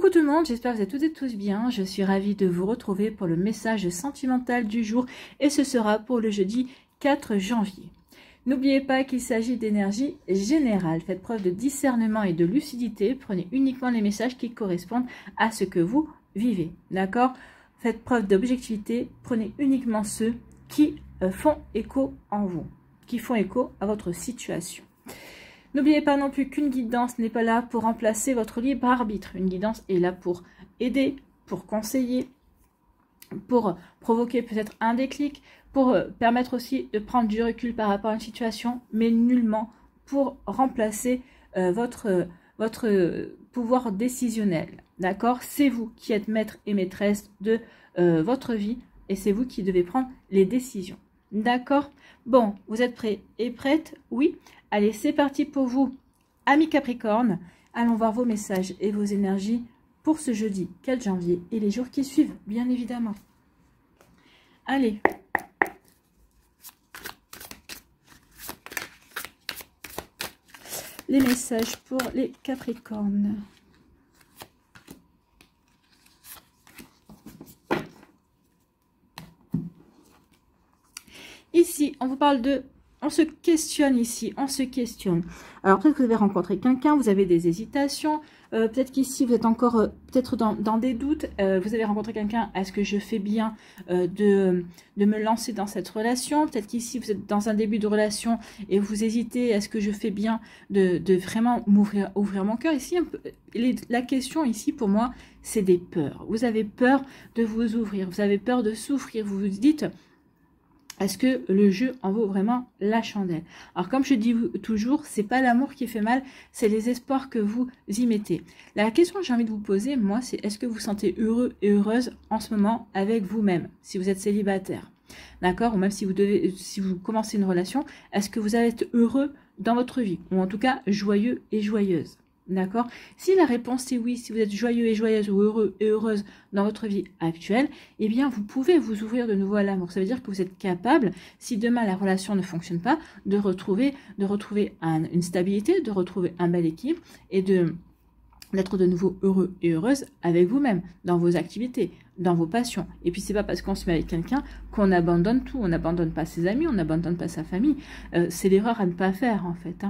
Coucou tout le monde, j'espère que vous êtes toutes et tous bien. Je suis ravie de vous retrouver pour le message sentimental du jour et ce sera pour le jeudi 4 janvier. N'oubliez pas qu'il s'agit d'énergie générale. Faites preuve de discernement et de lucidité. Prenez uniquement les messages qui correspondent à ce que vous vivez. D'accord? Faites preuve d'objectivité. Prenez uniquement ceux qui font écho en vous, qui font écho à votre situation. N'oubliez pas non plus qu'une guidance n'est pas là pour remplacer votre libre arbitre. Une guidance est là pour aider, pour conseiller, pour provoquer peut-être un déclic, pour permettre aussi de prendre du recul par rapport à une situation, mais nullement pour remplacer votre pouvoir décisionnel. D'accord? C'est vous qui êtes maître et maîtresse de votre vie et c'est vous qui devez prendre les décisions. D'accord? Bon, vous êtes prêts et prêtes? Oui? Allez, c'est parti pour vous, amis Capricorne. Allons voir vos messages et vos énergies pour ce jeudi 4 janvier et les jours qui suivent, bien évidemment. Allez. Les messages pour les Capricornes. Ici, on vous parle de... On se questionne ici, on se questionne. Alors peut-être que vous avez rencontré quelqu'un, vous avez des hésitations. Peut-être qu'ici, vous êtes encore peut-être dans des doutes. Vous avez rencontré quelqu'un, est-ce que je fais bien de me lancer dans cette relation? Peut-être qu'ici, vous êtes dans un début de relation et vous hésitez, est-ce que je fais bien de vraiment ouvrir mon cœur? Ici, la question ici, pour moi, c'est des peurs. Vous avez peur de vous ouvrir, vous avez peur de souffrir. Vous vous dites... Est-ce que le jeu en vaut vraiment la chandelle? Alors comme je dis toujours, c'est pas l'amour qui fait mal, c'est les espoirs que vous y mettez. La question que j'ai envie de vous poser, moi, c'est est-ce que vous vous sentez heureux et heureuse en ce moment avec vous-même, si vous êtes célibataire? D'accord? Ou même si vous commencez une relation, est-ce que vous allez être heureux dans votre vie? Ou en tout cas, joyeux et joyeuse? D'accord? Si la réponse est oui, si vous êtes joyeux et joyeuse ou heureux et heureuse dans votre vie actuelle, eh bien vous pouvez vous ouvrir de nouveau à l'amour. Ça veut dire que vous êtes capable, si demain la relation ne fonctionne pas, de retrouver une stabilité, de retrouver un bel équilibre et d'être de nouveau heureux et heureuse avec vous-même, dans vos activités, dans vos passions. Et puis c'est pas parce qu'on se met avec quelqu'un qu'on abandonne tout, on n'abandonne pas ses amis, on n'abandonne pas sa famille. C'est l'erreur à ne pas faire en fait.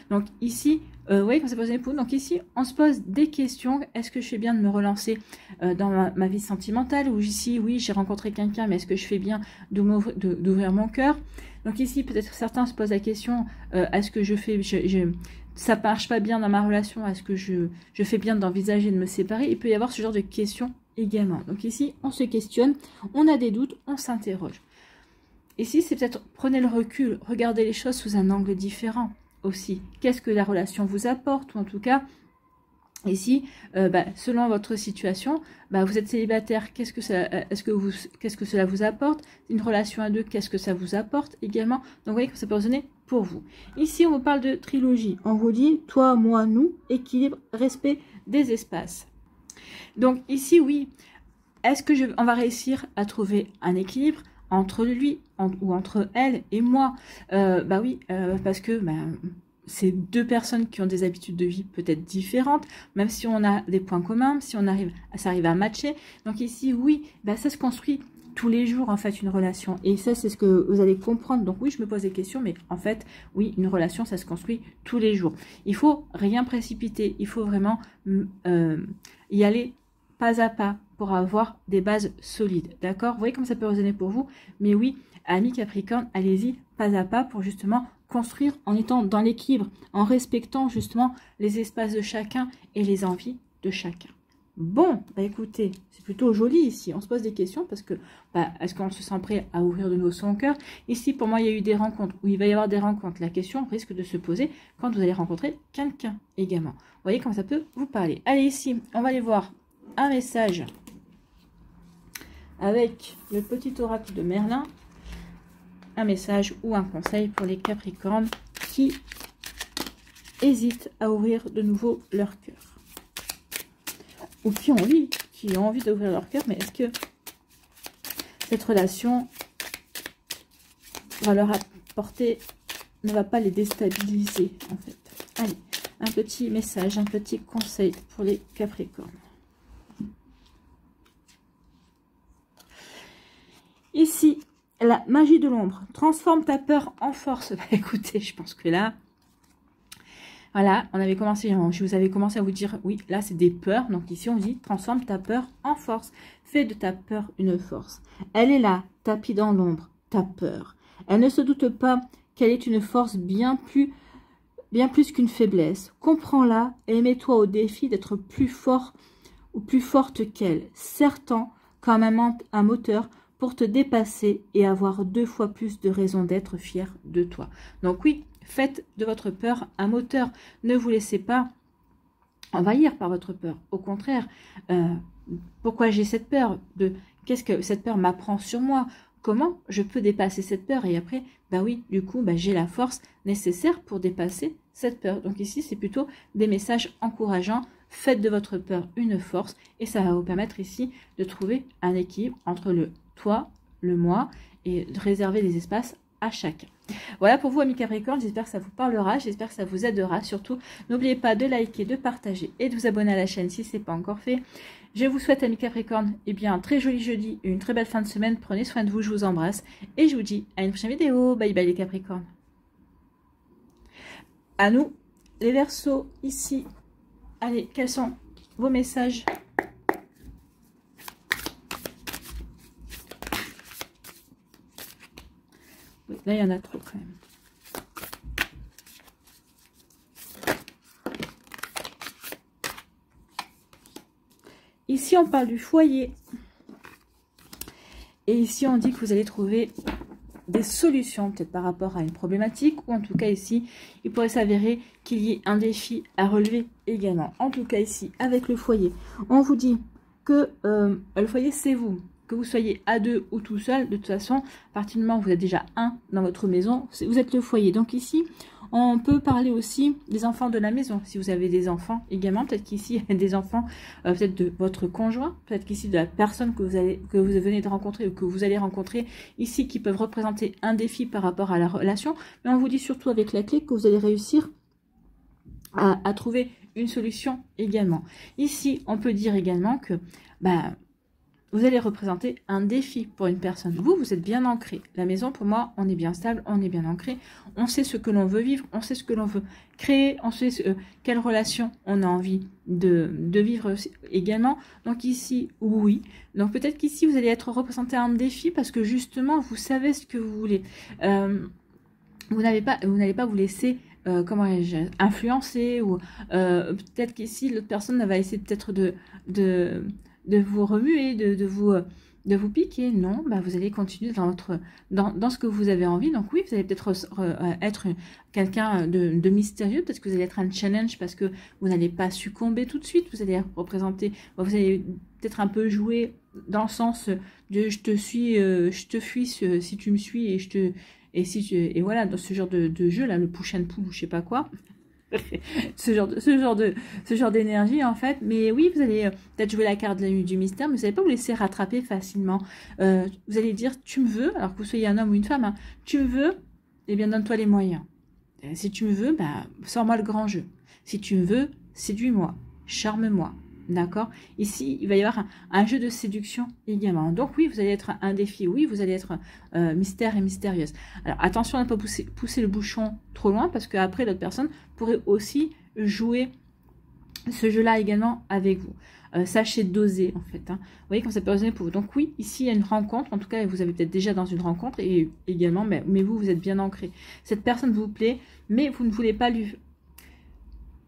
Donc ici, vous voyez quand c'est posé pour donc ici, on se pose des questions. Est-ce que je fais bien de me relancer dans ma vie sentimentale? Ou ici, oui, j'ai rencontré quelqu'un, mais est-ce que je fais bien d'ouvrir mon cœur? Donc ici, peut-être certains se posent la question, est-ce que ça marche pas bien dans ma relation, est-ce que je fais bien d'envisager de me séparer? Il peut y avoir ce genre de questions également. Donc ici, on se questionne, on a des doutes, on s'interroge. Ici, c'est peut-être prenez le recul, regardez les choses sous un angle différent aussi. Qu'est-ce que la relation vous apporte? Ou en tout cas, ici, selon votre situation, vous êtes célibataire, qu'est-ce que cela vous apporte? Une relation à deux, qu'est-ce que ça vous apporte également? Donc vous voyez que ça peut résonner pour vous. Ici, on vous parle de trilogie. On vous dit toi, moi, nous, équilibre, respect des espaces. Donc ici, oui, est-ce que on va réussir à trouver un équilibre entre lui ou entre elle et moi? Oui, parce que c'est deux personnes qui ont des habitudes de vie peut-être différentes, même si on a des points communs, si ça arrive à matcher. Donc ici, oui, ça se construit tous les jours, en fait, une relation. Et ça, c'est ce que vous allez comprendre. Donc oui, je me pose des questions, mais en fait, oui, une relation, ça se construit tous les jours. Il faut rien précipiter. Il faut vraiment y aller pas à pas pour avoir des bases solides. D'accord? Vous voyez comme ça peut résonner pour vous? Mais oui, amis Capricorne, allez-y pas à pas pour justement construire en étant dans l'équilibre, en respectant justement les espaces de chacun et les envies de chacun. Bon, écoutez, c'est plutôt joli ici. On se pose des questions parce que, est-ce qu'on se sent prêt à ouvrir de nouveau son cœur? Ici, pour moi, il y a eu des rencontres, ou il va y avoir des rencontres. La question risque de se poser quand vous allez rencontrer quelqu'un également. Vous voyez comment ça peut vous parler. Allez, ici, on va aller voir un message avec le petit oracle de Merlin. Un message ou un conseil pour les Capricornes qui hésitent à ouvrir de nouveau leur cœur. Ou qui ont envie d'ouvrir leur cœur, mais est-ce que cette relation va leur apporter, ne va pas les déstabiliser en fait? Allez, un petit message, un petit conseil pour les Capricornes. Ici, la magie de l'ombre. Transforme ta peur en force. Bah, écoutez, je pense que là... Voilà, on avait commencé, je vous avais commencé à vous dire, oui, là c'est des peurs. Donc ici on dit, transforme ta peur en force. Fais de ta peur une force. Elle est là, tapis dans l'ombre, ta peur. Elle ne se doute pas qu'elle est une force bien plus qu'une faiblesse. Comprends-la et mets-toi au défi d'être plus fort ou plus forte qu'elle. Serre-t'en comme un moteur pour te dépasser et avoir 2 fois plus de raisons d'être fier de toi. Donc oui, faites de votre peur un moteur. Ne vous laissez pas envahir par votre peur. Au contraire, pourquoi j'ai cette peur? Qu'est-ce que cette peur m'apprend sur moi? Comment je peux dépasser cette peur? Et après, bah oui, du coup, bah, j'ai la force nécessaire pour dépasser cette peur. Donc ici, c'est plutôt des messages encourageants. Faites de votre peur une force et ça va vous permettre ici de trouver un équilibre entre le toi, le moi et de réserver des espaces à chacun. Voilà pour vous, amis Capricorne, j'espère que ça vous parlera, j'espère que ça vous aidera. Surtout, n'oubliez pas de liker, de partager et de vous abonner à la chaîne si ce n'est pas encore fait. Je vous souhaite, amis Capricorne, eh bien, un très joli jeudi et une très belle fin de semaine. Prenez soin de vous, je vous embrasse et je vous dis à une prochaine vidéo. Bye bye les Capricornes. À nous, les Verseaux, ici. Allez, quels sont vos messages ? Oui, là, il y en a trop quand même. Ici, on parle du foyer. Et ici, on dit que vous allez trouver des solutions, peut-être par rapport à une problématique. Ou en tout cas, ici, il pourrait s'avérer qu'il y ait un défi à relever également. En tout cas, ici, avec le foyer, on vous dit que le foyer, c'est vous. Que vous soyez à 2 ou tout seul, de toute façon, à partir du moment où vous êtes déjà 1 dans votre maison, vous êtes le foyer. Donc ici, on peut parler aussi des enfants de la maison. Si vous avez des enfants également, peut-être qu'ici, il y a des enfants, peut-être de votre conjoint, peut-être qu'ici, de la personne que vous venez de rencontrer ou que vous allez rencontrer ici, qui peuvent représenter un défi par rapport à la relation. Mais on vous dit surtout avec la clé que vous allez réussir à trouver une solution également. Ici, on peut dire également que... vous allez représenter un défi pour une personne. Vous êtes bien ancré. La maison, pour moi, on est bien stable, on est bien ancré. On sait ce que l'on veut vivre, on sait ce que l'on veut créer, on sait quelle relation on a envie de vivre également. Donc ici, oui. Donc peut-être qu'ici, vous allez être représenté un défi parce que justement, vous savez ce que vous voulez. Vous n'allez pas vous laisser... influencer ou peut-être qu'ici, l'autre personne va essayer peut-être de vous remuer, de vous piquer. Non, vous allez continuer dans ce que vous avez envie. Donc oui, vous allez peut-être être quelqu'un de mystérieux. Peut-être que vous allez être un challenge parce que vous n'allez pas succomber tout de suite. Vous allez représenter, vous allez peut-être un peu jouer dans le sens de je te fuis si tu me suis et voilà, dans ce genre de jeu là, le push and pull ou je sais pas quoi. ce genre d'énergie en fait. Mais oui, vous allez peut-être jouer la carte du mystère, mais vous n'allez pas vous laisser rattraper facilement. Vous allez dire tu me veux, alors que vous soyez un homme ou une femme, hein, tu me veux, eh bien donne-toi les moyens. Si tu me veux, sors-moi le grand jeu. Si tu me veux, séduis-moi, charme-moi. D'accord? Ici, il va y avoir un jeu de séduction également. Donc oui, vous allez être un défi. Oui, vous allez être mystère et mystérieuse. Alors attention à ne pas pousser le bouchon trop loin parce qu'après, l'autre personne pourrait aussi jouer ce jeu-là également avec vous. Sachez doser en fait. Hein. Vous voyez comme ça peut résonner pour vous. Donc oui, ici il y a une rencontre. En tout cas, vous avez peut-être déjà dans une rencontre et également, mais vous êtes bien ancré. Cette personne vous plaît, mais vous ne voulez pas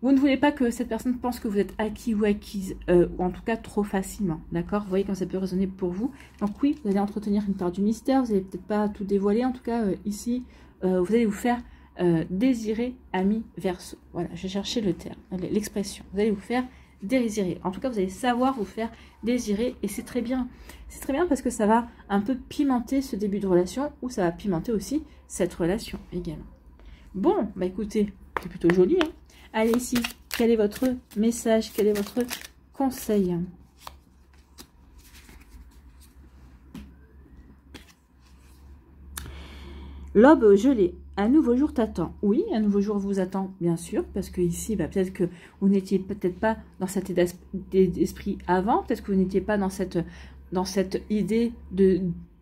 Vous ne voulez pas que cette personne pense que vous êtes acquis ou acquise, ou en tout cas trop facilement, d'accord? Vous voyez comme ça peut résonner pour vous. Donc oui, vous allez entretenir une part du mystère, vous n'allez peut-être pas tout dévoiler, en tout cas ici, vous allez vous faire désirer, ami Verseau. Voilà, je cherchais le terme, l'expression. Vous allez vous faire désirer. En tout cas, vous allez savoir vous faire désirer et c'est très bien. C'est très bien parce que ça va un peu pimenter ce début de relation ou ça va pimenter aussi cette relation également. Bon, écoutez, c'est plutôt joli, hein? Allez ici, quel est votre message? Quel est votre conseil? L'aube gelée, un nouveau jour t'attend. Oui, un nouveau jour vous attend, bien sûr, parce que ici, peut-être que vous n'étiez peut-être pas dans cet état d'esprit avant, peut-être que vous n'étiez pas dans cette idée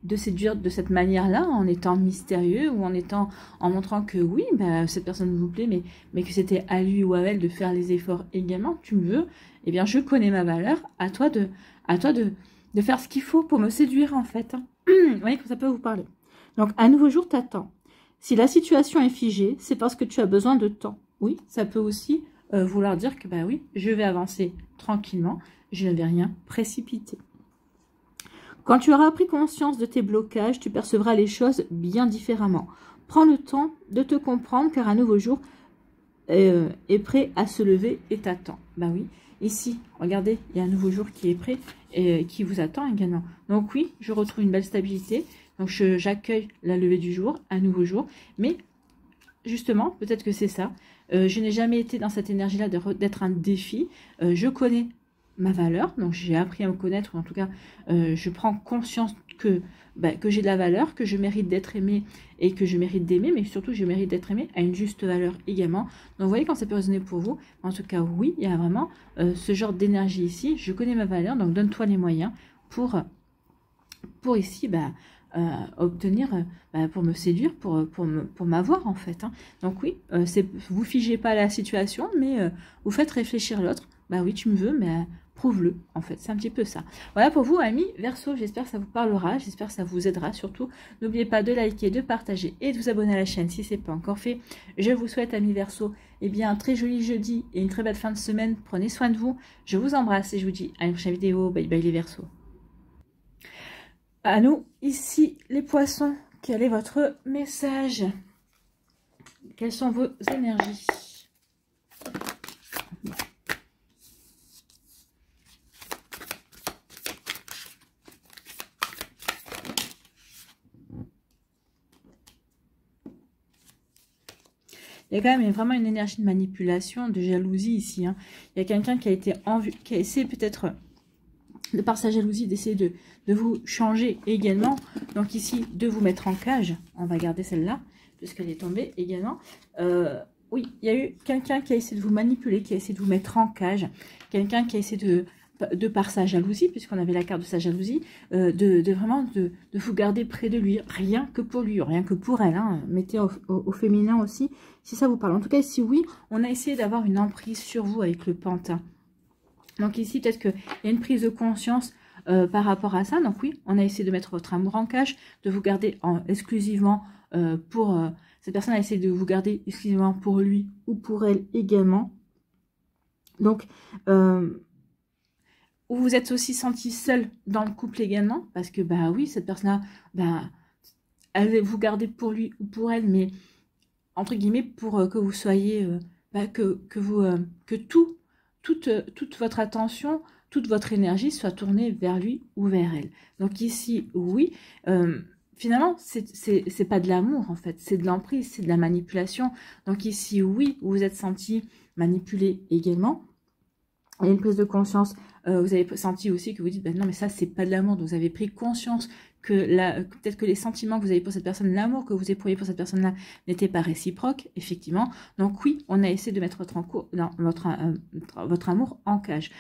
de séduire de cette manière-là, en étant mystérieux ou en montrant que oui, bah, cette personne vous plaît, mais que c'était à lui ou à elle de faire les efforts également, tu me veux, eh bien, je connais ma valeur, à toi de faire ce qu'il faut pour me séduire, en fait. Hein. Vous voyez que ça peut vous parler. Donc, un nouveau jour t'attend. Si la situation est figée, c'est parce que tu as besoin de temps. Oui, ça peut aussi vouloir dire que, bah oui, je vais avancer tranquillement, je ne vais rien précipiter. Quand tu auras pris conscience de tes blocages, tu percevras les choses bien différemment. Prends le temps de te comprendre car un nouveau jour est prêt à se lever et t'attend. Ben oui, ici, regardez, il y a un nouveau jour qui est prêt et qui vous attend également. Donc oui, je retrouve une belle stabilité. Donc j'accueille la levée du jour, un nouveau jour. Mais justement, peut-être que c'est ça. Je n'ai jamais été dans cette énergie-là d'être un défi. Je connais ma valeur, donc j'ai appris à me connaître, ou en tout cas, je prends conscience que j'ai de la valeur, que je mérite d'être aimée et que je mérite d'aimer, mais surtout je mérite d'être aimée à une juste valeur également. Donc vous voyez quand ça peut résonner pour vous, en tout cas oui, il y a vraiment ce genre d'énergie ici, je connais ma valeur, donc donne-toi les moyens pour ici, obtenir, pour me séduire, pour m'avoir en fait. Hein. Donc oui, vous figez pas la situation, mais vous faites réfléchir l'autre. Bah oui, tu me veux, mais prouve-le, en fait, c'est un petit peu ça. Voilà pour vous, amis Verseau, j'espère que ça vous parlera, j'espère que ça vous aidera, surtout, n'oubliez pas de liker, de partager et de vous abonner à la chaîne si ce n'est pas encore fait. Je vous souhaite, amis Verseau, eh bien, un très joli jeudi et une très belle fin de semaine, prenez soin de vous, je vous embrasse et je vous dis à une prochaine vidéo, bye bye les Verseaux. À nous, ici, les poissons, quel est votre message? Quelles sont vos énergies? Il y a quand même vraiment une énergie de manipulation, de jalousie ici. Hein. Il y a quelqu'un qui a été qui a essayé peut-être, de par sa jalousie, d'essayer de vous changer également. Donc ici, de vous mettre en cage. On va garder celle-là, puisqu'elle est tombée également. Oui, il y a eu quelqu'un qui a essayé de vous manipuler, qui a essayé de vous mettre en cage. Quelqu'un qui a essayé de par sa jalousie, puisqu'on avait la carte de sa jalousie, vraiment de vous garder près de lui, rien que pour lui, rien que pour elle, hein. Mettez au féminin aussi, si ça vous parle. En tout cas, si oui, on a essayé d'avoir une emprise sur vous avec le pantin. Donc ici, peut-être qu'il y a une prise de conscience par rapport à ça. Donc oui, on a essayé de mettre votre amour en cage, de vous garder exclusivement pour... cette personne a essayé de vous garder exclusivement pour lui ou pour elle également. Donc... ou vous êtes aussi senti seul dans le couple également, parce que, bah oui, cette personne-là, elle va vous garder pour lui ou pour elle, mais, entre guillemets, pour que vous soyez, que toute votre attention, toute votre énergie soit tournée vers lui ou vers elle. Donc ici, oui, finalement, c'est pas de l'amour, en fait, c'est de l'emprise, c'est de la manipulation. Donc ici, oui, vous vous êtes senti manipulé également. Il y a une prise de conscience, vous avez senti aussi que vous dites, non mais ça c'est pas de l'amour, donc vous avez pris conscience que peut-être que les sentiments que vous avez pour cette personne, l'amour que vous éprouviez pour cette personne-là n'était pas réciproque, effectivement. Donc oui, on a essayé de mettre votre amour en cage.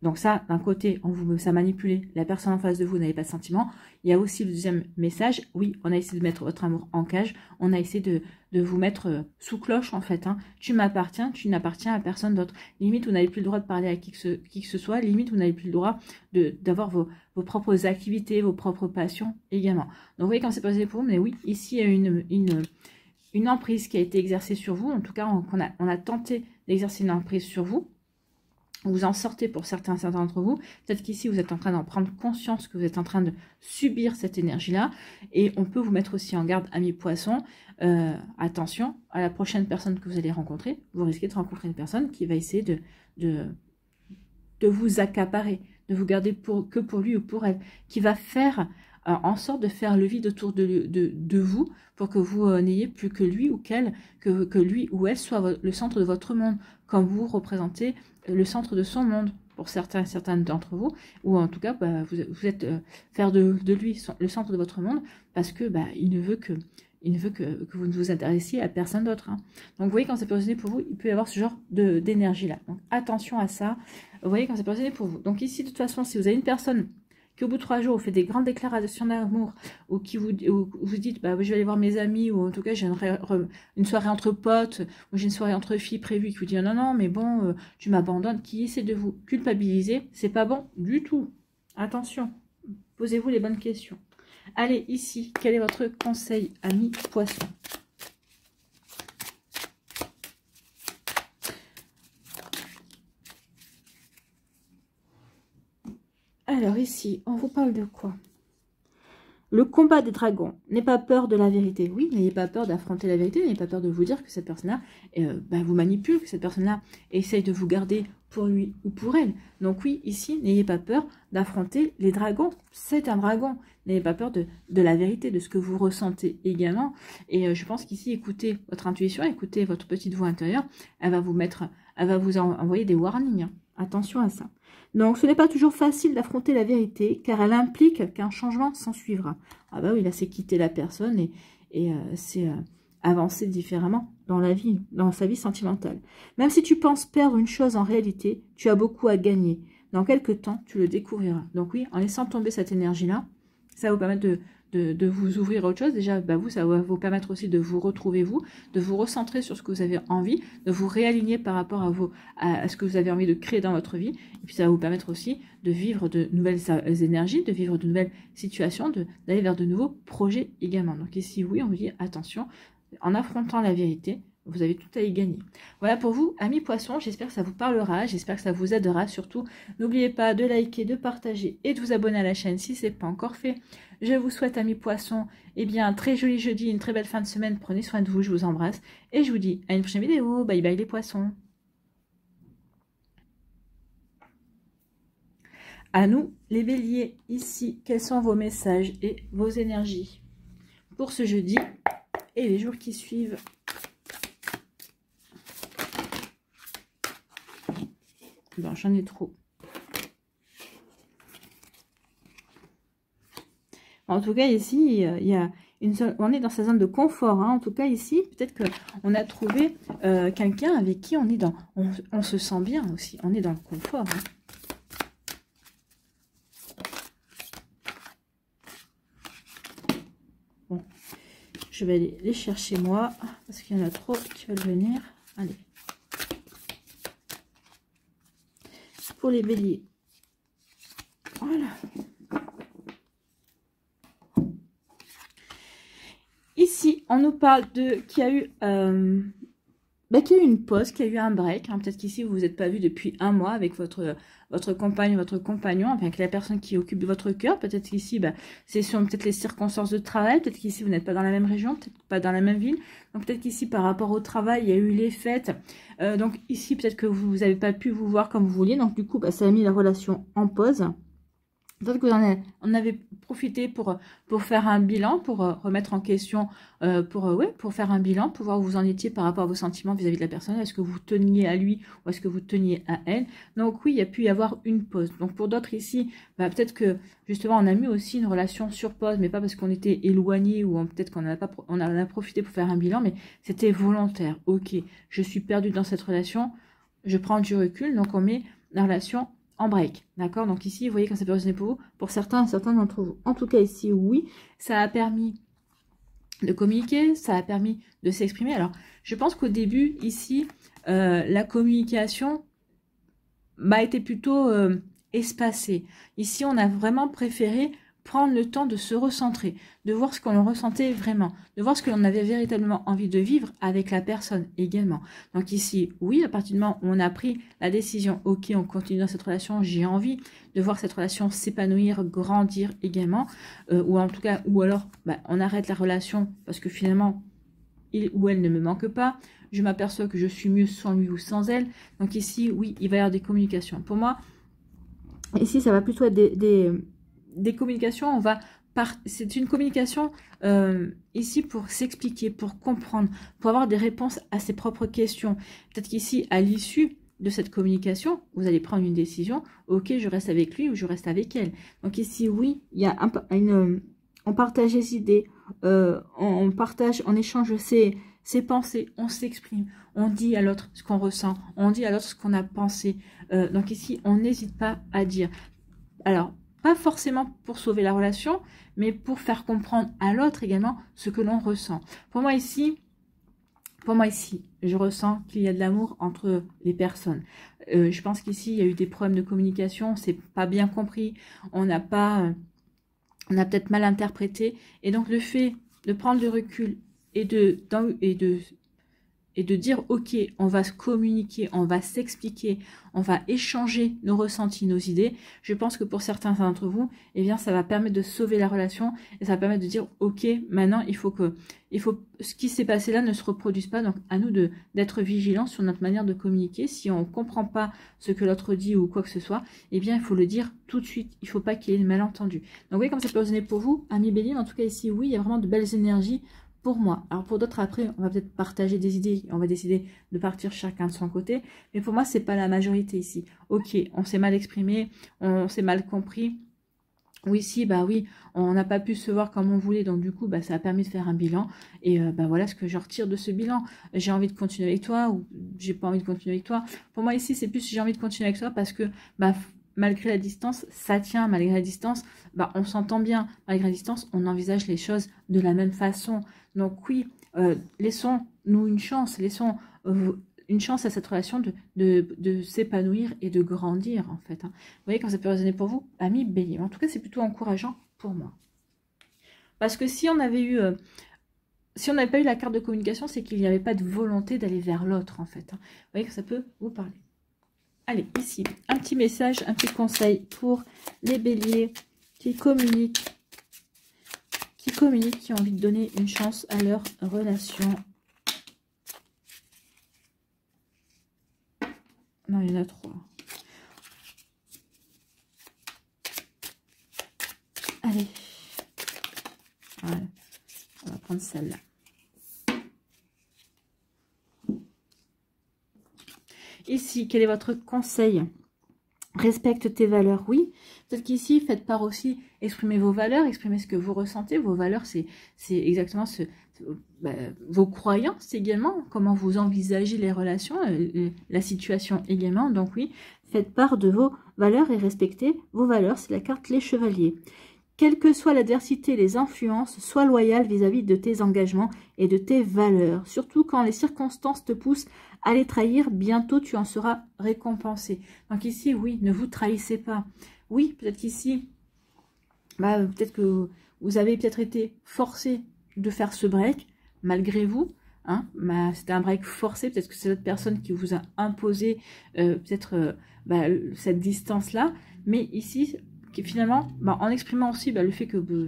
Donc ça, d'un côté, ça a manipulé, la personne en face de vous n'avait pas de sentiment. Il y a aussi le deuxième message, oui, on a essayé de mettre votre amour en cage, on a essayé de vous mettre sous cloche en fait. Hein. Tu m'appartiens, tu n'appartiens à personne d'autre. Limite, vous n'avez plus le droit de parler à qui que ce soit, limite, vous n'avez plus le droit d'avoir vos propres activités, vos propres passions également. Donc vous voyez quand c'est passé pour vous, mais oui, ici il y a une emprise qui a été exercée sur vous, en tout cas on a tenté d'exercer une emprise sur vous. Vous en sortez pour certains d'entre vous. Peut-être qu'ici, vous êtes en train d'en prendre conscience, que vous êtes en train de subir cette énergie-là. Et on peut vous mettre aussi en garde, amis poissons. Attention, à la prochaine personne que vous allez rencontrer, vous risquez de rencontrer une personne qui va essayer de vous accaparer, de vous garder que pour lui ou pour elle, qui va faire en sorte de faire le vide autour de vous pour que vous n'ayez plus que lui ou qu'elle, que lui ou elle soit le centre de votre monde, comme vous représentez le centre de son monde pour certaines d'entre vous, ou en tout cas vous êtes faire de lui le centre de votre monde parce que il ne veut que vous ne vous intéressiez à personne d'autre. Hein. Donc vous voyez quand c'est positionné pour vous, il peut y avoir ce genre d'énergie là. Donc attention à ça. Vous voyez quand c'est positionné pour vous. Donc ici de toute façon, si vous avez une personne qu'au bout de 3 jours, vous faites des grandes déclarations d'amour, ou vous dites, bah, je vais aller voir mes amis, ou en tout cas, j'ai une soirée entre potes, ou j'ai une soirée entre filles prévue, qui vous dit, non, non, mais bon, tu m'abandonnes, qui essaie de vous culpabiliser, c'est pas bon du tout. Attention, posez-vous les bonnes questions. Allez, ici, quel est votre conseil, amis poissons? Alors ici, on vous parle de quoi? Le combat des dragons. N'ayez pas peur de la vérité. Oui, n'ayez pas peur d'affronter la vérité. N'ayez pas peur de vous dire que cette personne-là vous manipule, que cette personne-là essaye de vous garder pour lui ou pour elle. Donc oui, ici, n'ayez pas peur d'affronter les dragons. C'est un dragon. N'ayez pas peur de la vérité, de ce que vous ressentez également. Et je pense qu'ici, écoutez votre intuition, écoutez votre petite voix intérieure. Elle va vous envoyer des warnings. Attention à ça. Donc, ce n'est pas toujours facile d'affronter la vérité, car elle implique qu'un changement s'en suivra. Ah bah oui, là, c'est quitter la personne et c'est avancer différemment dans la vie, dans sa vie sentimentale. Même si tu penses perdre une chose en réalité, tu as beaucoup à gagner. Dans quelques temps, tu le découvriras. Donc oui, en laissant tomber cette énergie-là, ça va vous permettre de vous ouvrir à autre chose. Déjà, bah ça va vous permettre aussi de vous retrouver vous, de vous recentrer sur ce que vous avez envie, de vous réaligner par rapport à ce que vous avez envie de créer dans votre vie. Et puis ça va vous permettre aussi de vivre de nouvelles énergies, de vivre de nouvelles situations, d'aller vers de nouveaux projets également. Donc ici, oui, on vous dit attention, en affrontant la vérité, vous avez tout à y gagner. Voilà pour vous, amis poissons. J'espère que ça vous parlera. J'espère que ça vous aidera. Surtout, n'oubliez pas de liker, de partager et de vous abonner à la chaîne si ce n'est pas encore fait. Je vous souhaite, amis poissons, un très joli jeudi, une très belle fin de semaine. Prenez soin de vous. Je vous embrasse. Et je vous dis à une prochaine vidéo. Bye bye les poissons. À nous, les béliers, ici, quels sont vos messages et vos énergies pour ce jeudi et les jours qui suivent? Bon, j'en ai trop. En tout cas, ici, il y a une zone, on est dans sa zone de confort. Hein. En tout cas, ici, peut-être qu'on a trouvé quelqu'un avec qui on est dans... On se sent bien aussi. On est dans le confort. Hein. Bon, je vais aller les chercher moi, parce qu'il y en a trop qui veulent venir. Allez. Pour les béliers. Voilà. Ici, on nous parle qu'il y a eu une pause, qu'il y a eu un break. Hein. Peut-être qu'ici, vous n'êtes pas vu depuis un mois avec votre compagne, votre compagnon, enfin, avec la personne qui occupe de votre cœur. Peut-être qu'ici, c'est sur peut-être les circonstances de travail. Peut-être qu'ici, vous n'êtes pas dans la même région, peut-être pas dans la même ville. Donc, peut-être qu'ici, par rapport au travail, il y a eu les fêtes. Donc, ici, peut-être que vous n'avez pas pu vous voir comme vous vouliez. Donc, du coup, ça a mis la relation en pause. Peut-être que vous en avez profité pour faire un bilan, pour remettre en question, pour faire un bilan, pour voir où vous en étiez par rapport à vos sentiments vis-à-vis de la personne. Est-ce que vous teniez à lui ou est-ce que vous teniez à elle? Donc oui, il y a pu y avoir une pause. Donc pour d'autres ici, peut-être que justement on a mis aussi une relation sur pause, mais pas parce qu'on était éloigné ou peut-être qu'on en a profité pour faire un bilan, mais c'était volontaire. Ok, je suis perdue dans cette relation, je prends du recul, donc on met la relation en break, d'accord? Donc ici, vous voyez quand ça peut résonner pour vous, pour certains d'entre vous. En tout cas, ici, oui, ça a permis de communiquer, ça a permis de s'exprimer. Alors, je pense qu'au début, ici, la communication m'a été plutôt espacée. Ici, on a vraiment préféré prendre le temps de se recentrer, de voir ce qu'on ressentait vraiment, de voir ce que l'on avait véritablement envie de vivre avec la personne également. Donc ici, oui, à partir du moment où on a pris la décision, ok, on continue dans cette relation, j'ai envie de voir cette relation s'épanouir, grandir également, ou en tout cas, ou alors on arrête la relation parce que finalement, il ou elle ne me manque pas, je m'aperçois que je suis mieux sans lui ou sans elle. Donc ici, oui, il va y avoir des communications. Pour moi, ici, ça va plutôt être des communications, c'est une communication ici pour s'expliquer, pour comprendre, pour avoir des réponses à ses propres questions. Peut-être qu'ici, à l'issue de cette communication, vous allez prendre une décision, ok, je reste avec lui ou je reste avec elle. Donc ici, oui, il y a on partage les idées, on échange ses pensées, on s'exprime, on dit à l'autre ce qu'on ressent, on dit à l'autre ce qu'on a pensé. Donc ici, on n'hésite pas à dire. Alors, pas forcément pour sauver la relation, mais pour faire comprendre à l'autre également ce que l'on ressent. Pour moi ici, je ressens qu'il y a de l'amour entre les personnes. Je pense qu'ici, il y a eu des problèmes de communication, c'est pas bien compris, on a peut-être mal interprété. Et donc, le fait de prendre le recul et de dire, ok, on va se communiquer, on va s'expliquer, on va échanger nos ressentis, nos idées, je pense que pour certains d'entre vous, eh bien, ça va permettre de sauver la relation et ça va permettre de dire, ok, maintenant, ce qui s'est passé là ne se reproduise pas, donc à nous d'être vigilants sur notre manière de communiquer. Si on ne comprend pas ce que l'autre dit ou quoi que ce soit, eh bien, il faut le dire tout de suite, il ne faut pas qu'il y ait de malentendu. Donc, vous voyez comme ça peut résonner pour vous, amis Bélier, en tout cas ici, oui, il y a vraiment de belles énergies pour moi. Alors pour d'autres, après, on va peut-être partager des idées, on va décider de partir chacun de son côté, mais pour moi, c'est pas la majorité ici. Ok, on s'est mal exprimé, on s'est mal compris. Oui, si, bah oui, on n'a pas pu se voir comme on voulait, donc du coup, bah, ça a permis de faire un bilan. Et bah voilà ce que je retire de ce bilan. J'ai envie de continuer avec toi ou j'ai pas envie de continuer avec toi. Pour moi, ici, c'est plus j'ai envie de continuer avec toi parce que bah, malgré la distance, ça tient. Malgré la distance, bah, on s'entend bien. Malgré la distance, on envisage les choses de la même façon. Donc oui, laissons-nous une chance, laissons une chance à cette relation de s'épanouir et de grandir en fait. Hein. Vous voyez comme ça peut résonner pour vous, amis Bélier. En tout cas, c'est plutôt encourageant pour moi. Parce que si on avait eu... si on n'avait pas eu la carte de communication, c'est qu'il n'y avait pas de volonté d'aller vers l'autre en fait. Hein. Vous voyez que ça peut vous parler. Allez, ici, un petit message, un petit conseil pour les béliers qui communiquent, qui ont envie de donner une chance à leur relation. Non, il y en a 3. Allez. Voilà. On va prendre celle-là. Ici, quel est votre conseil? Respecte tes valeurs, oui. Peut-être qu'ici, faites part aussi, exprimez vos valeurs, exprimez ce que vous ressentez. Vos valeurs, c'est exactement vos croyances également, comment vous envisagez les relations, la situation également. Donc oui, faites part de vos valeurs et respectez vos valeurs. C'est la carte Les Chevaliers. Quelle que soit l'adversité, les influences, sois loyal vis-à-vis de tes engagements et de tes valeurs. Surtout quand les circonstances te poussent à les trahir, bientôt tu en seras récompensé. Donc ici, oui, ne vous trahissez pas. Oui, peut-être qu'ici, peut-être que vous avez peut-être été forcé de faire ce break, malgré vous. Hein, c'était un break forcé, peut-être que c'est l'autre personne qui vous a imposé cette distance-là. Mais ici... finalement, en exprimant aussi le fait que vous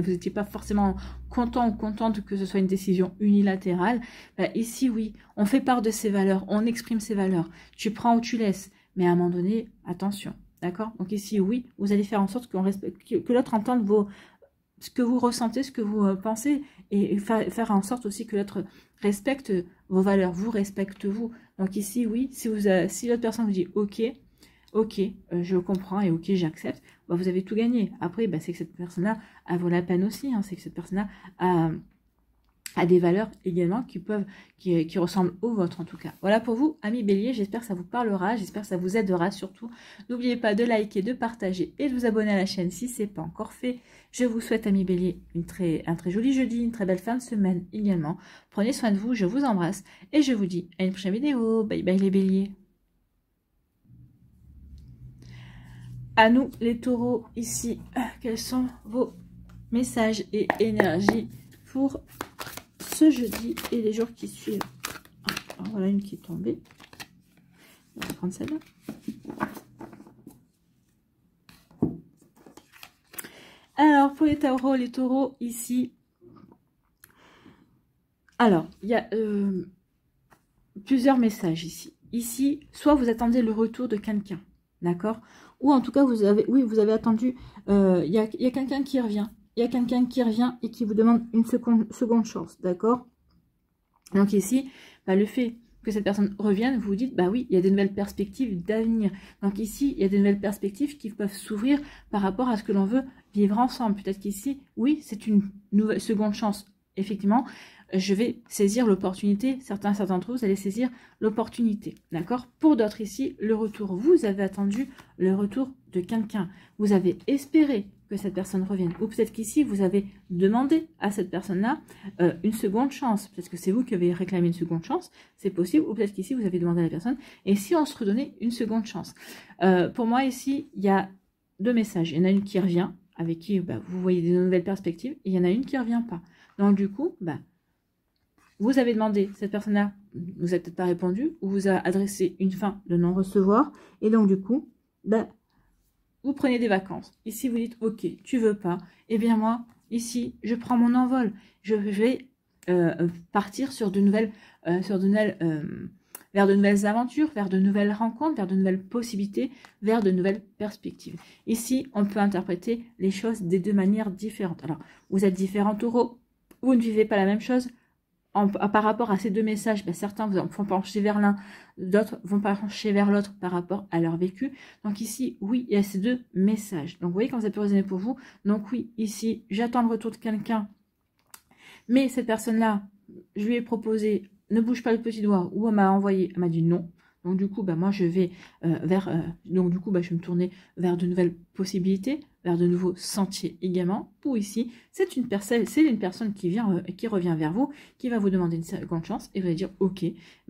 n'étiez pas forcément content ou contente que ce soit une décision unilatérale, ici, oui, on fait part de ses valeurs, on exprime ses valeurs. Tu prends ou tu laisses, mais à un moment donné, attention, d'accord? Donc ici, oui, vous allez faire en sorte que l'autre entende ce que vous ressentez, ce que vous pensez, et faire en sorte aussi que l'autre respecte vos valeurs, vous respecte vous. Donc ici, oui, si l'autre personne vous dit « ok », ok, je comprends et ok, j'accepte, vous avez tout gagné. Après, c'est que cette personne-là, elle vaut la peine aussi. Hein, c'est que cette personne-là a des valeurs également qui ressemblent aux vôtres en tout cas. Voilà pour vous, amis Bélier. J'espère que ça vous parlera, j'espère que ça vous aidera surtout. N'oubliez pas de liker, de partager et de vous abonner à la chaîne si ce n'est pas encore fait. Je vous souhaite, amis Bélier, un très joli jeudi, une très belle fin de semaine également. Prenez soin de vous, je vous embrasse et je vous dis à une prochaine vidéo. Bye bye les Béliers. À nous, les taureaux, ici, quels sont vos messages et énergies pour ce jeudi et les jours qui suivent? Alors, voilà une qui est tombée. On va prendre celle-là. Alors, pour les taureaux, ici, alors, il y a plusieurs messages ici. Ici, soit vous attendez le retour de quelqu'un, d'accord? Ou en tout cas, vous avez attendu, il y a quelqu'un qui revient. Il y a quelqu'un qui revient et qui vous demande une seconde chance, d'accord? Donc ici, le fait que cette personne revienne, vous vous dites, oui, il y a des nouvelles perspectives d'avenir. Donc ici, il y a des nouvelles perspectives qui peuvent s'ouvrir par rapport à ce que l'on veut vivre ensemble. Peut-être qu'ici, oui, c'est une nouvelle seconde chance, effectivement. je vais saisir l'opportunité. Certains d'entre vous, vous allez saisir l'opportunité. D'accord? Pour d'autres ici, le retour. Vous avez attendu le retour de quelqu'un. Vous avez espéré que cette personne revienne. Ou peut-être qu'ici, vous avez demandé à cette personne-là une seconde chance. Peut-être que c'est vous qui avez réclamé une seconde chance. C'est possible. Ou peut-être qu'ici, vous avez demandé à la personne. Et si on se redonnait une seconde chance? Pour moi, ici, il y a deux messages. Il y en a une qui revient, avec qui vous voyez des nouvelles perspectives. Et il y en a une qui ne revient pas. Donc, du coup, vous avez demandé, cette personne-là ne vous a peut-être pas répondu, ou vous a adressé une fin de non-recevoir. Et donc, du coup, vous prenez des vacances. Ici, vous dites, ok, tu veux pas. Eh bien, moi, ici, je prends mon envol. Je vais partir sur de nouvelles, vers de nouvelles aventures, vers de nouvelles rencontres, vers de nouvelles possibilités, vers de nouvelles perspectives. Ici, on peut interpréter les choses des deux manières différentes. Alors, vous êtes différents taureaux, vous ne vivez pas la même chose. Par rapport à ces deux messages, certains vont pencher vers l'un, d'autres vont pencher vers l'autre par rapport à leur vécu. Donc ici, oui, il y a ces deux messages. Donc vous voyez comment ça peut résonner pour vous. Donc oui, ici, j'attends le retour de quelqu'un. Mais cette personne-là, je lui ai proposé, ne bouge pas le petit doigt, ou elle m'a dit non. Donc du coup, moi je vais je vais me tourner vers de nouvelles possibilités, vers de nouveaux sentiers également. Ou ici, c'est une personne qui revient vers vous, qui va vous demander une seconde chance, et vous allez dire ok,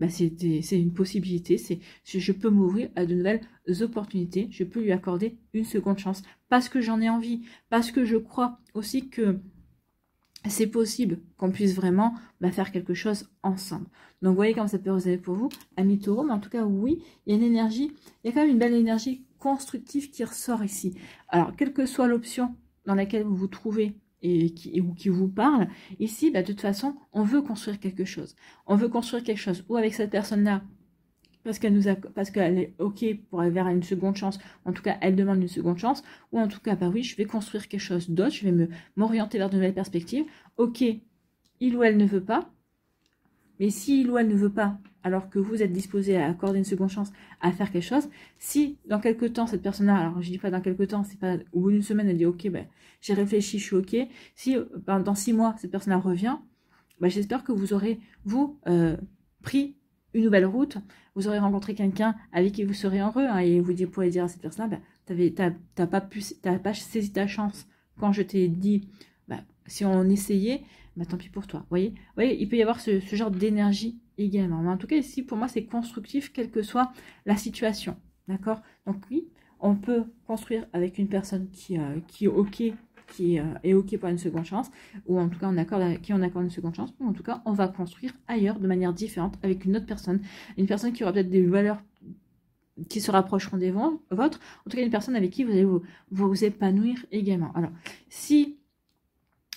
c'est une possibilité, je peux m'ouvrir à de nouvelles opportunités, je peux lui accorder une seconde chance, parce que j'en ai envie, parce que je crois aussi que c'est possible qu'on puisse vraiment faire quelque chose ensemble. Donc, vous voyez comment ça peut résonner pour vous, amis taureaux. Mais en tout cas, oui, il y a une énergie, il y a quand même une belle énergie constructive qui ressort ici. Alors, quelle que soit l'option dans laquelle vous vous trouvez et qui vous parle, ici, de toute façon, on veut construire quelque chose. On veut construire quelque chose ou avec cette personne-là, parce qu'elle est ok pour aller vers une seconde chance, en tout cas elle demande une seconde chance, ou en tout cas oui, je vais construire quelque chose d'autre, je vais m'orienter vers de nouvelles perspectives. Ok, il ou elle ne veut pas, mais si il ou elle ne veut pas, alors que vous êtes disposé à accorder une seconde chance à faire quelque chose, si dans quelques temps cette personne-là, alors je dis pas dans quelques temps, c'est pas au bout d'une semaine elle dit ok, j'ai réfléchi, je suis ok, si dans 6 mois cette personne-là revient, j'espère que vous aurez pris une nouvelle route, vous aurez rencontré quelqu'un avec qui vous serez heureux, et vous pourrez dire à cette personne-là, t'as pas saisi ta chance quand je t'ai dit, si on essayait, tant pis pour toi. Vous voyez, il peut y avoir ce genre d'énergie également. Mais en tout cas, ici, pour moi, c'est constructif, quelle que soit la situation. D'accord? Donc oui, on peut construire avec une personne qui est OK, qui est OK pour une seconde chance, ou en tout cas on accorde une seconde chance, ou en tout cas on va construire ailleurs de manière différente avec une autre personne, une personne qui aura peut-être des valeurs qui se rapprocheront des vôtres, en tout cas une personne avec qui vous allez vous épanouir également. Alors, si